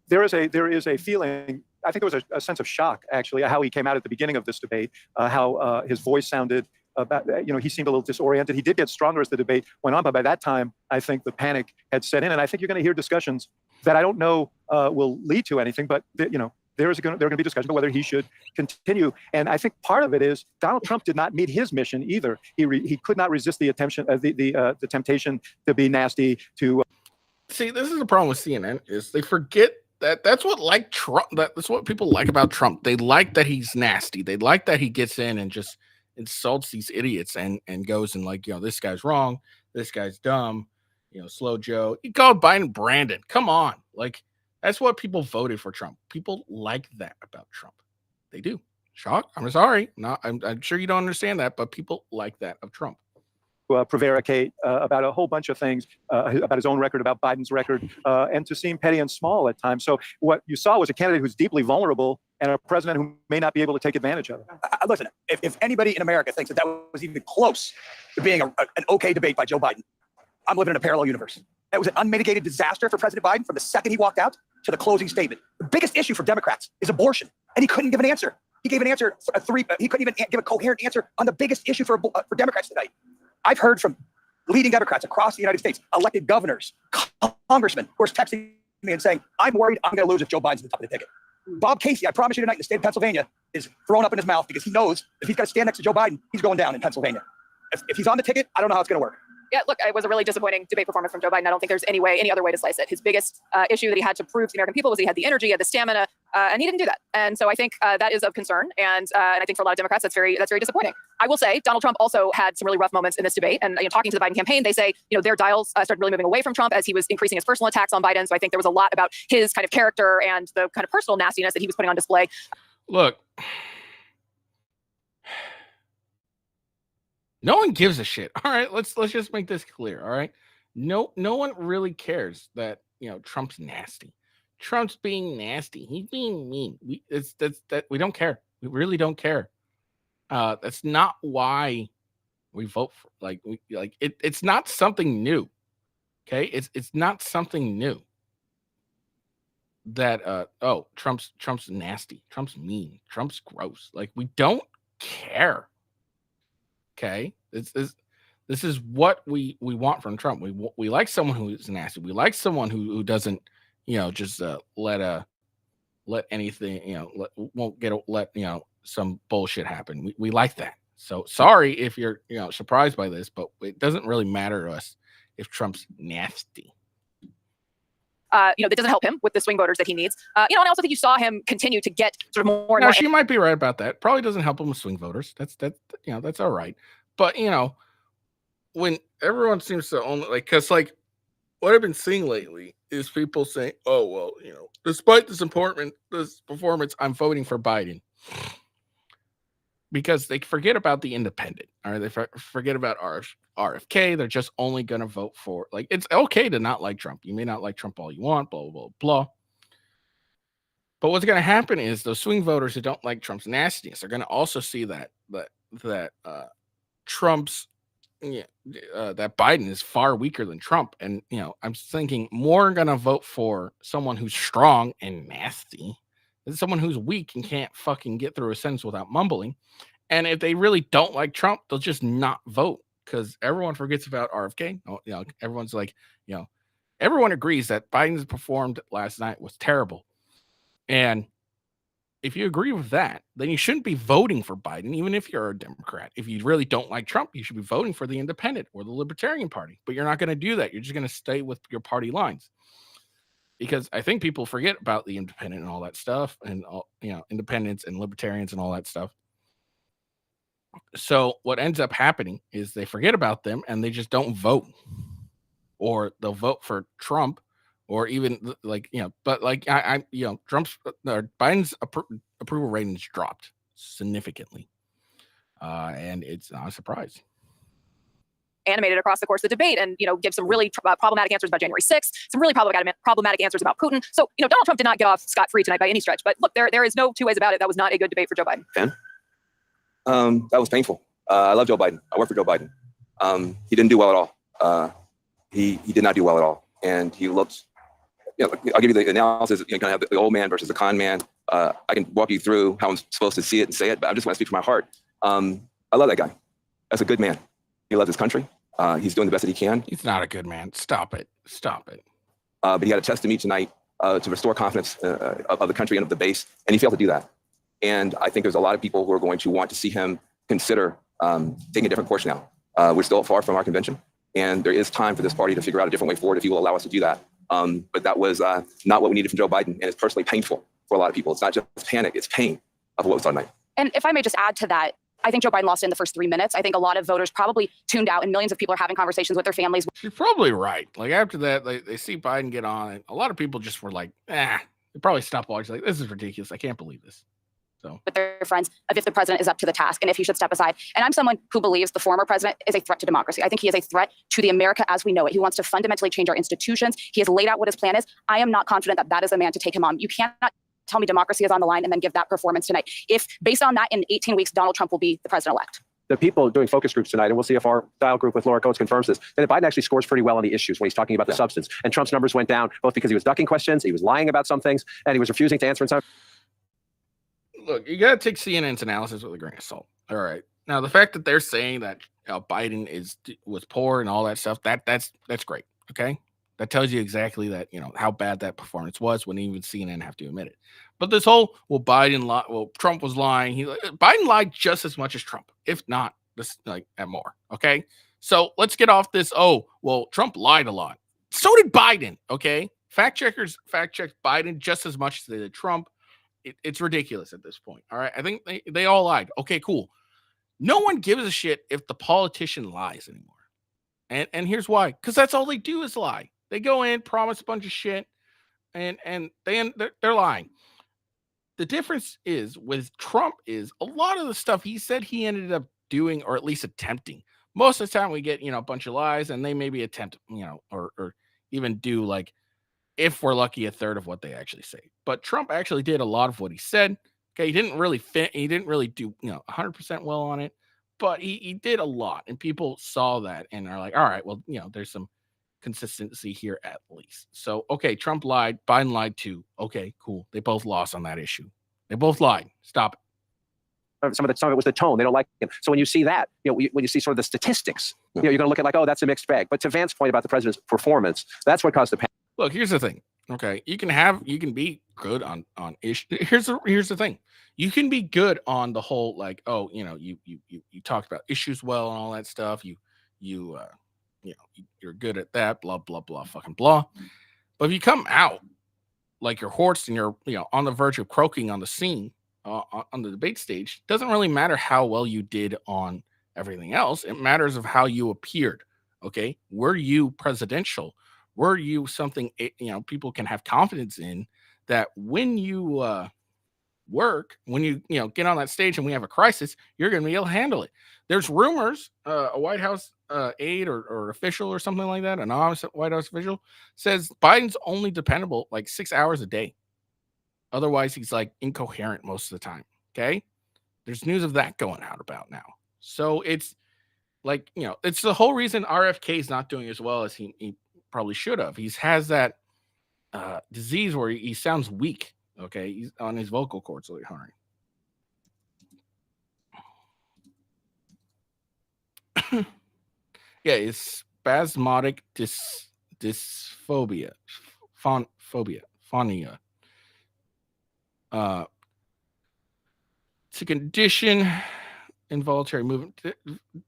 there is a feeling. I think there was a sense of shock, actually, how he came out at the beginning of this debate, how his voice sounded. He seemed a little disoriented. He did get stronger as the debate went on, but by that time, I think the panic had set in, and I think you're going to hear discussions that I don't know will lead to anything, but there are going to be discussions about whether he should continue. And I think part of it is Donald Trump did not meet his mission either. He could not resist the temptation to be nasty. See, this is the problem with CNN is they forget that's what Trump. That's what people like about Trump. They like that he's nasty. They like that he gets in and just insults these idiots and goes and this guy's wrong, this guy's dumb, slow Joe. He called Biden Brandon. Come on, that's what people voted for Trump. People like that about Trump. They do. Shock. I'm sorry. I'm sure you don't understand that, but people like that of Trump. Prevaricate about a whole bunch of things, about his own record, about Biden's record, and to seem petty and small at times. So what you saw was a candidate who's deeply vulnerable and a president who may not be able to take advantage of it. Listen, if anybody in America thinks that was even close to being an okay debate by Joe Biden, I'm living in a parallel universe. It was an unmitigated disaster for President Biden from the second he walked out to the closing statement. The biggest issue for Democrats is abortion, and he couldn't give an answer. He gave an answer for he couldn't even give a coherent answer on the biggest issue for Democrats tonight. I've heard from leading Democrats across the United States, elected governors, congressmen, who are texting me and saying, I'm worried I'm going to lose if Joe Biden's at the top of the ticket. Bob Casey, I promise you tonight, in the state of Pennsylvania, is thrown up in his mouth because he knows if he's got to stand next to Joe Biden, he's going down in Pennsylvania. If he's on the ticket, I don't know how it's going to work. Yeah, look, it was a really disappointing debate performance from Joe Biden. I don't think there's any other way to slice it. His biggest issue that he had to prove to the American people was that he had the energy, he had the stamina, and he didn't do that. And so I think that is of concern. And I think for a lot of Democrats, that's very disappointing. I will say Donald Trump also had some really rough moments in this debate. And talking to the Biden campaign, they say their dials started really moving away from Trump as he was increasing his personal attacks on Biden. So I think there was a lot about his kind of character and the kind of personal nastiness that he was putting on display. Look. No one gives a shit. All right, let's just make this clear. All right, no one really cares that Trump's nasty. Trump's being nasty. He's being mean. We don't care. We really don't care. That's not why we vote for. It's not something new. Okay, it's not something new. That Trump's nasty. Trump's mean. Trump's gross. We don't care. Okay, this is what we want from Trump. We like someone who is nasty. We like someone who doesn't just let anything let some bullshit happen. We like that. So sorry if you're surprised by this, but it doesn't really matter to us if Trump's nasty. That doesn't help him with the swing voters that he needs. And I also think you saw him continue to get sort of more and more. She might be right about that. Probably doesn't help him with swing voters. That's all right. But when everyone seems to only because what I've been seeing lately is people saying, "Oh well, despite this performance, I'm voting for Biden," because they forget about the independent, or they forget about RFK. They're just only going to vote for it's okay to not like Trump. You may not like Trump all you want, blah, blah, blah, blah. But what's going to happen is those swing voters who don't like Trump's nastiness are going to also see that Trump's that Biden is far weaker than Trump. And, I'm thinking more going to vote for someone who's strong and nasty than someone who's weak and can't fucking get through a sentence without mumbling. And if they really don't like Trump, they'll just not vote. because everyone forgets about RFK. Everyone's like, everyone agrees that Biden's performed last night was terrible. And if you agree with that, then you shouldn't be voting for Biden, even if you're a Democrat. If you really don't like Trump, you should be voting for the Independent or the Libertarian Party. But you're not going to do that. You're just going to stay with your party lines. Because I think people forget about the Independent and all that stuff, and independents and libertarians and all that stuff. So what ends up happening is they forget about them and they just don't vote, or they'll vote for Trump, or even Trump's Biden's approval ratings dropped significantly, and it's not a surprise. Animated across the course of the debate, and give some really problematic answers about January 6th, some really problematic answers about Putin. So Donald Trump did not get off scot-free tonight by any stretch. But look, there is no two ways about it. That was not a good debate for Joe Biden. Ben? That was painful. I love Joe Biden. I work for Joe Biden. He didn't do well at all. He did not do well at all, and he looked. I'll give you the analysis. You kind of have the old man versus the con man. I can walk you through how I'm supposed to see it and say it, but I just want to speak from my heart. I love that guy. That's a good man. He loves his country. He's doing the best that he can. He's not a good man. Stop it. But he had a test to me tonight to restore confidence of the country and of the base, and he failed to do that. And I think there's a lot of people who are going to want to see him consider taking a different course now. We're still far from our convention, and there is time for this party to figure out a different way forward if he will allow us to do that. But that was not what we needed from Joe Biden, and it's personally painful for a lot of people. It's not just panic, it's pain of what we saw tonight. And if I may just add to that, I think Joe Biden lost in the first 3 minutes. I think a lot of voters probably tuned out, and millions of people are having conversations with their families. She's probably right. Like after that, they see Biden get on, and a lot of people just were like, they probably stopped watching. Like, this is ridiculous. I can't believe this. So with their friends of if the president is up to the task and if he should step aside. And I'm someone who believes the former president is a threat to democracy. I think he is a threat to the America as we know it. He wants to fundamentally change our institutions. He has laid out what his plan is. I am not confident that that is the man to take him on. You cannot tell me democracy is on the line and then give that performance tonight. If based on that, in 18 weeks, Donald Trump will be the president-elect. The people doing focus groups tonight, and we'll see if our dial group with Laura Coates confirms this, that Biden actually scores pretty well on the issues when he's talking about the substance. And Trump's numbers went down, both because he was ducking questions, he was lying about some things, and he was refusing to answer in some. Look, you got to take CNN's analysis with a grain of salt. All right. Now, the fact that they're saying that Biden was poor and all that stuff, that's great. Okay. That tells you exactly that, how bad that performance was when even CNN have to admit it. But this whole, Trump was lying. Biden lied just as much as Trump, if not and more. Okay. So let's get off this. Trump lied a lot. So did Biden. Okay. Fact checkers fact checked Biden just as much as they did Trump. It's ridiculous at this point. All right. I think they all lied. Okay, cool. No one gives a shit if the politician lies anymore. And here's why. Because that's all they do is lie. They go in, promise a bunch of shit, and they're lying. The difference is with Trump is a lot of the stuff he said he ended up doing, or at least attempting. Most of the time we get, a bunch of lies, and they maybe attempt, or even do if we're lucky, a third of what they actually say. But Trump actually did a lot of what he said. Okay, he didn't really do 100% well on it, but he did a lot, and people saw that and are like, all right, well, there's some consistency here at least. So, okay, Trump lied, Biden lied too. Okay, cool. They both lost on that issue. They both lied. Stop it. Some of it was the tone. They don't like him. So when you see that, when you see sort of the statistics, you're going to look at that's a mixed bag. But to Vance's point about the president's performance, that's what caused the panic. Look, here's the thing. Okay, you can be good on issue. Here's the thing. You can be good on the whole you talked about issues well and all that stuff. You're good at that. Blah blah blah. Fucking blah. But if you come out like you're hoarse and you're on the verge of croaking on the scene on the debate stage, doesn't really matter how well you did on everything else. It matters of how you appeared. Okay, were you presidential? Were you something people can have confidence in, that when you work, when you get on that stage and we have a crisis, you're going to be able to handle it. There's rumors, a White House aide or official or something like that, an anonymous White House official says Biden's only dependable 6 hours a day. Otherwise, he's incoherent most of the time. Okay, there's news of that going out about now. So it's it's the whole reason RFK is not doing as well as he probably should have. He has that disease where he sounds weak. Okay, he's on his vocal cords. Like, all right. Yeah, it's spasmodic dysphonia. Phonia. It's a condition, involuntary movement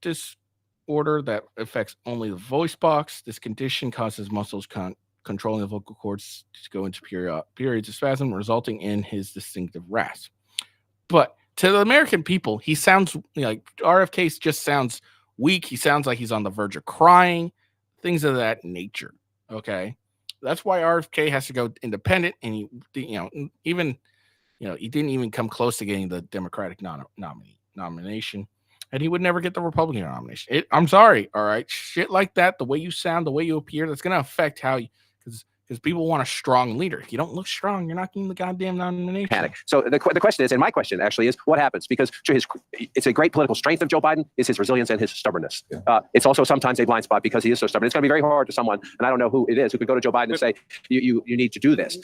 disorder that affects only the voice box. This condition causes muscles controlling the vocal cords to go into periods of spasm, resulting in his distinctive rasp. But to the American people, he sounds like RFK just sounds weak. He sounds like he's on the verge of crying, things of that nature. Okay. That's why RFK has to go independent. And he didn't even come close to getting the Democratic nomination. And he would never get the Republican nomination. I'm sorry. All right. Shit like that, the way you sound, the way you appear, that's going to affect how you, because people want a strong leader. If you don't look strong, you're not getting the goddamn nomination. Panic. So the question is, and my question actually is, what happens? Because it's a great political strength of Joe Biden is his resilience and his stubbornness. Yeah. It's also sometimes a blind spot because he is so stubborn. It's going to be very hard to someone, and I don't know who it is, who could go to Joe Biden and say, you need to do this.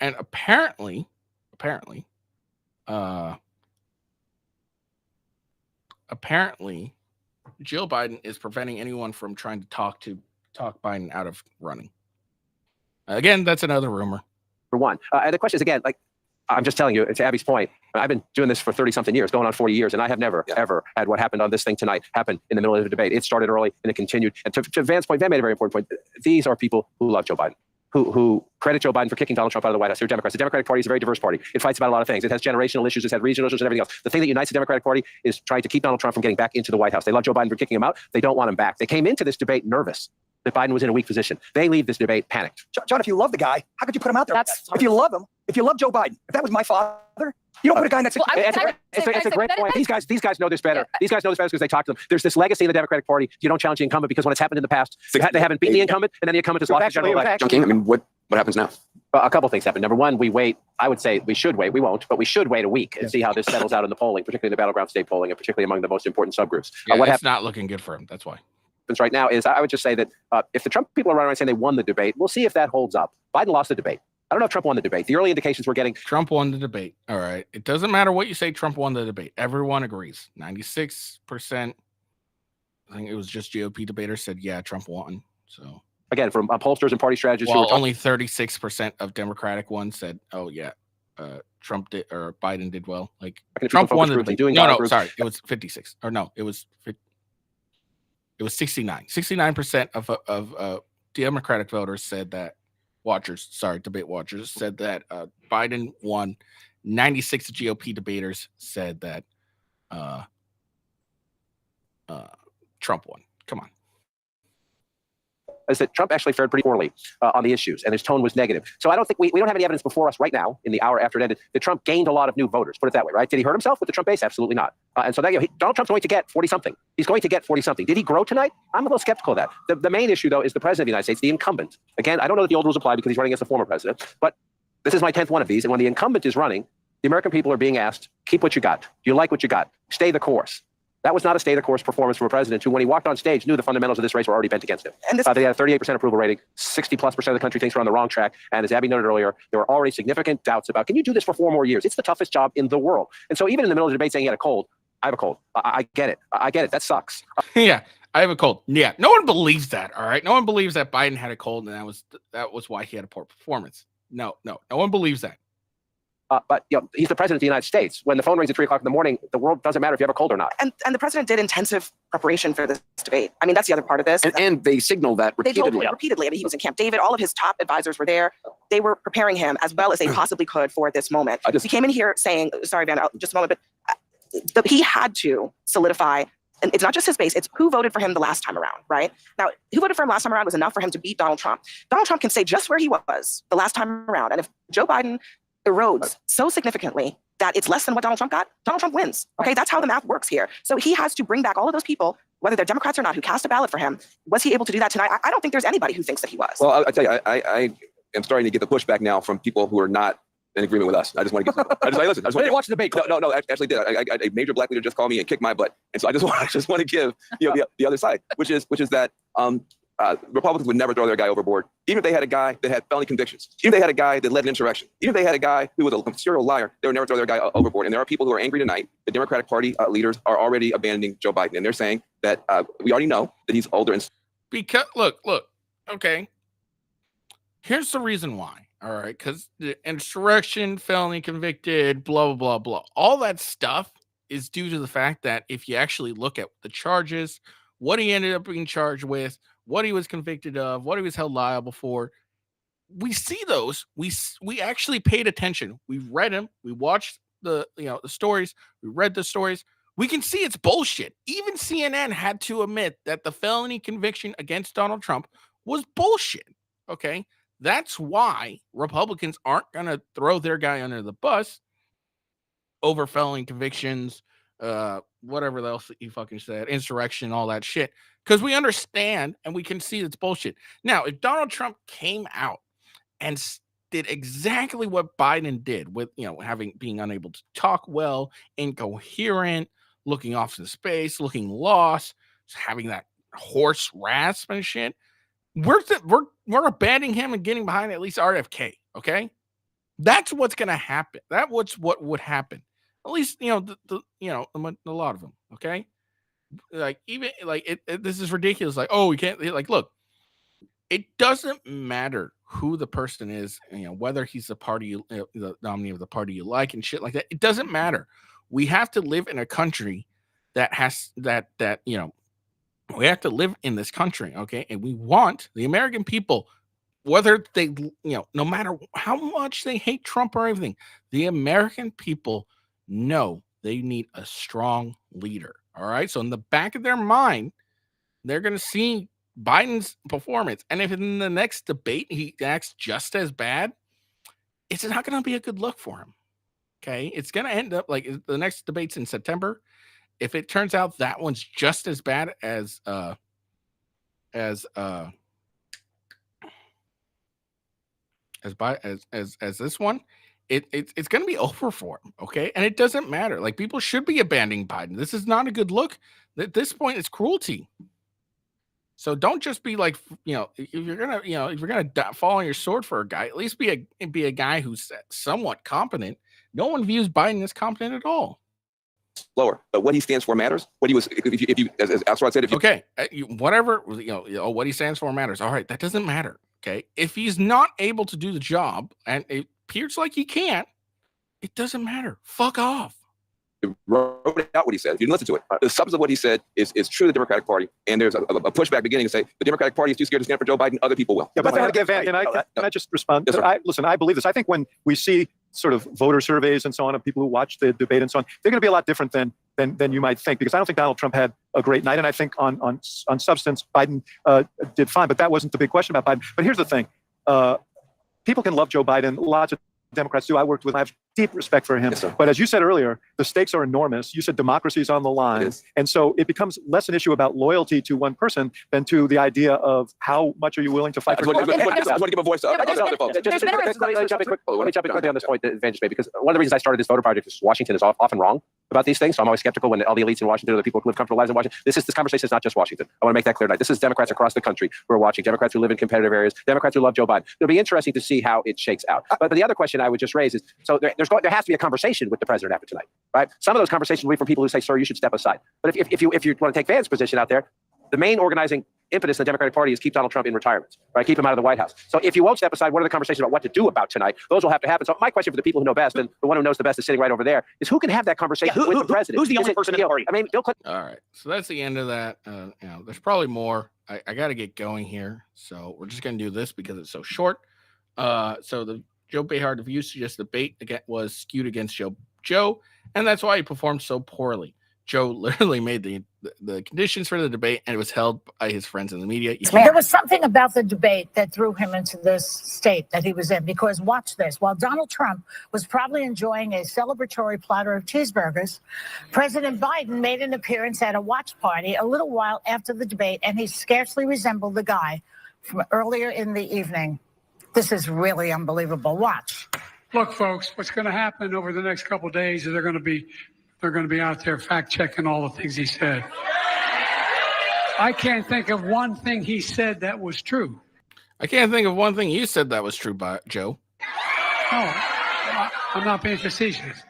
And apparently, Jill Biden is preventing anyone from trying to talk Biden out of running. Again, that's another rumor. For one. And the question is, again, like I'm just telling you, to Abby's point, I've been doing this for 30-something years, going on 40 years, and I have never, ever had what happened on this thing tonight happen in the middle of the debate. It started early, and it continued. And to Van's point, Van made a very important point. These are people who love Joe Biden, who credit Joe Biden for kicking Donald Trump out of the White House. They're Democrats. The Democratic Party is a very diverse party. It fights about a lot of things. It has generational issues. It's had regional issues and everything else. The thing that unites the Democratic Party is trying to keep Donald Trump from getting back into the White House. They love Joe Biden for kicking him out. They don't want him back. They came into this debate nervous that Biden was in a weak position. They leave this debate panicked. John, if you love the guy, how could you put him out there? If you love him, if you love Joe Biden, if that was my father, you don't put a guy in that situation. It's a great point. These guys know this better. These guys know this better because they talk to them. There's this legacy in the Democratic Party. You don't challenge the incumbent because when it's happened in the past, they haven't beaten the incumbent, and then the incumbent has lost the general election. John King, I mean, what happens now? A couple things happen. Number one, we wait. I would say we should wait. We won't, but we should wait a week and see how this settles out in the polling, particularly in the battleground state polling, and particularly among the most important subgroups. It's not looking good for him. That's why. Right now is I would just say that if the Trump people are running around saying they won the debate, we'll see if that holds up. Biden lost the debate. I don't know if Trump won the debate. The early indications we're getting. Trump won the debate. All right. It doesn't matter what you say. Trump won the debate. Everyone agrees. 96%. I think it was just GOP debaters said, yeah, Trump won. So again, from pollsters and party strategists. Well, only 36% of Democratic ones said, oh yeah, Trump did or Biden did well. Like Trump won the debate. Sorry. It was 56 or no, it was 69. 69% of Democratic voters said that. Debate watchers said that Biden won. 96 GOP debaters said that Trump won. Come on. Is that Trump actually fared pretty poorly on the issues, and his tone was negative. So I don't think we don't have any evidence before us right now, in the hour after it ended, that Trump gained a lot of new voters. Put it that way, right? Did he hurt himself with the Trump base? Absolutely not. And so Donald Trump's going to get 40-something. He's going to get 40-something. Did he grow tonight? I'm a little skeptical of that. The main issue, though, is the president of the United States, the incumbent. Again, I don't know that the old rules apply because he's running against the former president, but this is my 10th one of these. And when the incumbent is running, the American people are being asked, keep what you got. Do you like what you got? Stay the course. That was not a stay-the-course performance from a president who, when he walked on stage, knew the fundamentals of this race were already bent against him. And they had a 38% approval rating, 60+% of the country thinks we're on the wrong track. And as Abby noted earlier, there were already significant doubts about, can you do this for 4 more years? It's the toughest job in the world. And so even in the middle of the debate saying he had a cold, I have a cold. I get it. I get it. That sucks. Yeah, I have a cold. Yeah, no one believes that, all right? No one believes that Biden had a cold and that was why he had a poor performance. No one believes that. But he's the president of the United States. When the phone rings at 3 o'clock in the morning, the world doesn't matter if you have a cold or not. And the president did intensive preparation for this debate. I mean, that's the other part of this. And they signaled that repeatedly. They told him repeatedly. I mean, he was in Camp David. All of his top advisors were there. They were preparing him as well as they possibly could for this moment. He came in here saying, sorry, Van, just a moment, but he had to solidify. And it's not just his base, it's who voted for him the last time around, right? Now, who voted for him last time around was enough for him to beat Donald Trump. Donald Trump can stay just where he was the last time around. And if Joe Biden erodes so significantly that it's less than what Donald Trump got, Donald Trump wins. Okay, that's how the math works here. So he has to bring back all of those people, whether they're Democrats or not, who cast a ballot for him. Was he able to do that tonight? I don't think there's anybody who thinks that he was. Well, I tell you, I am starting to get the pushback now from people who are not in agreement with us. I just want to get. Listen. I didn't watch the debate. No. Actually, did. A major black leader just called me and kicked my butt, and so I just want to give the other side, which is that Republicans would never throw their guy overboard, even if they had a guy that had felony convictions, even if they had a guy that led an insurrection, even if they had a guy who was a serial liar, they would never throw their guy overboard. And there are people who are angry tonight. The Democratic Party leaders are already abandoning Joe Biden, and they're saying that we already know that he's older. And because look, okay. Here's the reason why. All right, because the insurrection, felony convicted, blah blah blah blah, all that stuff is due to the fact that if you actually look at the charges, what he ended up being charged with, what he was convicted of, what he was held liable for, we see those. We actually paid attention. We read them. We watched the stories. We read the stories. We can see it's bullshit. Even CNN had to admit that the felony conviction against Donald Trump was bullshit. Okay, that's why Republicans aren't gonna throw their guy under the bus over felony convictions, whatever else you fucking said, insurrection, all that shit. Because we understand and we can see it's bullshit. Now, if Donald Trump came out and did exactly what Biden did with, being unable to talk well, incoherent, looking off into space, looking lost, having that hoarse rasp and shit, we're abandoning him and getting behind at least RFK. Okay, that's what's gonna happen. What would happen. At least a lot of them. Okay, like even like this is ridiculous. Like, oh, we can't. Like, look, it doesn't matter who the person is. Whether he's the party, the nominee of the party you like and shit like that. It doesn't matter. We have to live in a country that has that. We have to live in this country. Okay, and we want the American people, whether they, no matter how much they hate Trump or everything, the American people know they need a strong leader. All right. So in the back of their mind, they're going to see Biden's performance. And if in the next debate he acts just as bad, it's not going to be a good look for him. Okay. It's going to end up like the next debate's in September. If it turns out that one's just as bad as this one, it's going to be over for him. Okay. And it doesn't matter. Like, people should be abandoning Biden. This is not a good look. At this point, it's cruelty. So don't just be like, if you're going to fall on your sword for a guy, at least be a guy who's somewhat competent. No one views Biden as competent at all. Lower, but what he stands for matters. What he was, if you as Alfred said, whatever, what he stands for matters. All right. That doesn't matter. Okay. If he's not able to do the job and it appears like he can't, it doesn't matter. Fuck off. Wrote out what he said. If you didn't listen to it, the substance of what he said is true to the Democratic Party. And there's a pushback beginning to say the Democratic Party is too scared to stand for Joe Biden. Other people will. Yeah, but can I just respond? Yes, I believe this. I think when we see sort of voter surveys and so on of people who watch the debate and so on, they're going to be a lot different than you might think, because I don't think Donald Trump had a great night. And I think on substance, Biden did fine. But that wasn't the big question about Biden. But here's the thing. People can love Joe Biden. Lots of Democrats do. I worked with him. I have deep respect for him. Yes, but as you said earlier, the stakes are enormous. You said democracy is on the line. And so it becomes less an issue about loyalty to one person than to the idea of how much are you willing to fight for. I just want to give a voice to other folks. Let me jump in quickly on this point that Vantage made, because one of the reasons I started this voter project is Washington is often wrong about these things. So I'm always skeptical when all the elites in Washington or the people who live comfortable lives in Washington. This conversation is not just Washington. I want to make that clear tonight. This is Democrats across the country who are watching, Democrats who live in competitive areas, Democrats who love Joe Biden. It'll be interesting to see how it shakes out. But the other question I would just raise is, so there has to be a conversation with the president after tonight, right? Some of those conversations will be from people who say, sir, you should step aside. But if you want to take Van's position out there, the main organizing impetus in the Democratic Party is keep Donald Trump in retirement, right? Keep him out of the White House. So if you won't step aside, what are the conversations about what to do about tonight? Those will have to happen. So my question for the people who know best, and the one who knows the best is sitting right over there, is who can have that conversation with the president? Who's the only person in the party? I mean, Bill Clinton. All right. So that's the end of that. There's probably more. I got to get going here. So we're just going to do this because it's so short. So the Joe Behar, the views suggest the debate was skewed against Joe, and that's why he performed so poorly. Joe literally made the conditions for the debate, and it was held by his friends in the media. There was something about the debate that threw him into this state that he was in, because watch this. While Donald Trump was probably enjoying a celebratory platter of cheeseburgers, President Biden made an appearance at a watch party a little while after the debate, and he scarcely resembled the guy from earlier in the evening. This is really unbelievable. Watch. Look, folks, what's going to happen over the next couple of days is they're going to be out there fact checking all the things he said. I can't think of one thing he said that was true. I can't think of one thing you said that was true, Joe. No, I'm not being facetious.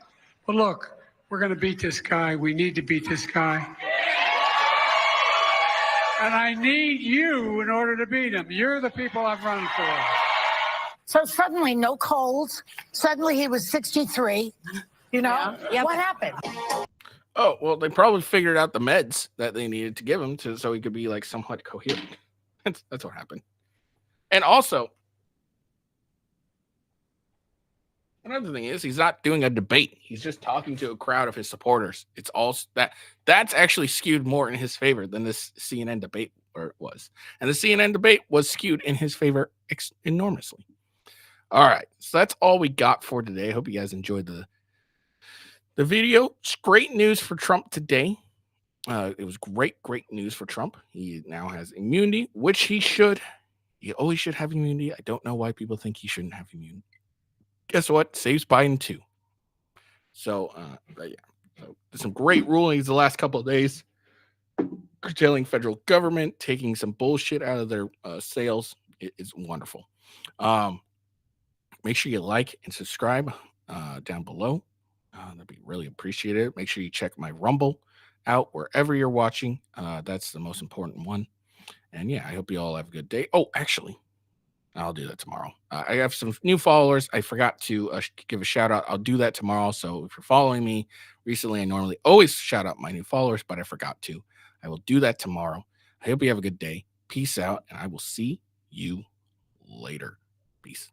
But look, we're going to beat this guy. We need to beat this guy. And I need you in order to beat him. You're the people I'm running for. So suddenly, no colds. Suddenly, he was 63. You know, what happened? Oh, well, they probably figured out the meds that they needed to give him so he could be like somewhat coherent. That's what happened. And also, another thing is he's not doing a debate. He's just talking to a crowd of his supporters. It's all that's actually skewed more in his favor than this CNN debate was. And the CNN debate was skewed in his favor enormously. All right. So that's all we got for today. I hope you guys enjoyed the video. It's great news for Trump today. It was great news for Trump. He now has immunity, which he should. He always should have immunity. I don't know why people think he shouldn't have immunity. Guess what? Saves Biden too. So, but yeah. So there's some great rulings the last couple of days. Curtailing federal government, taking some bullshit out of their sales. It is wonderful. Make sure you like and subscribe down below. That'd be really appreciated. Make sure you check my Rumble out wherever you're watching. That's the most important one. And yeah, I hope you all have a good day. Oh, actually, I'll do that tomorrow. I have some new followers. I forgot to give a shout out. I'll do that tomorrow. So if you're following me recently, I normally always shout out my new followers, but I forgot to. I will do that tomorrow. I hope you have a good day. Peace out, and I will see you later. Peace.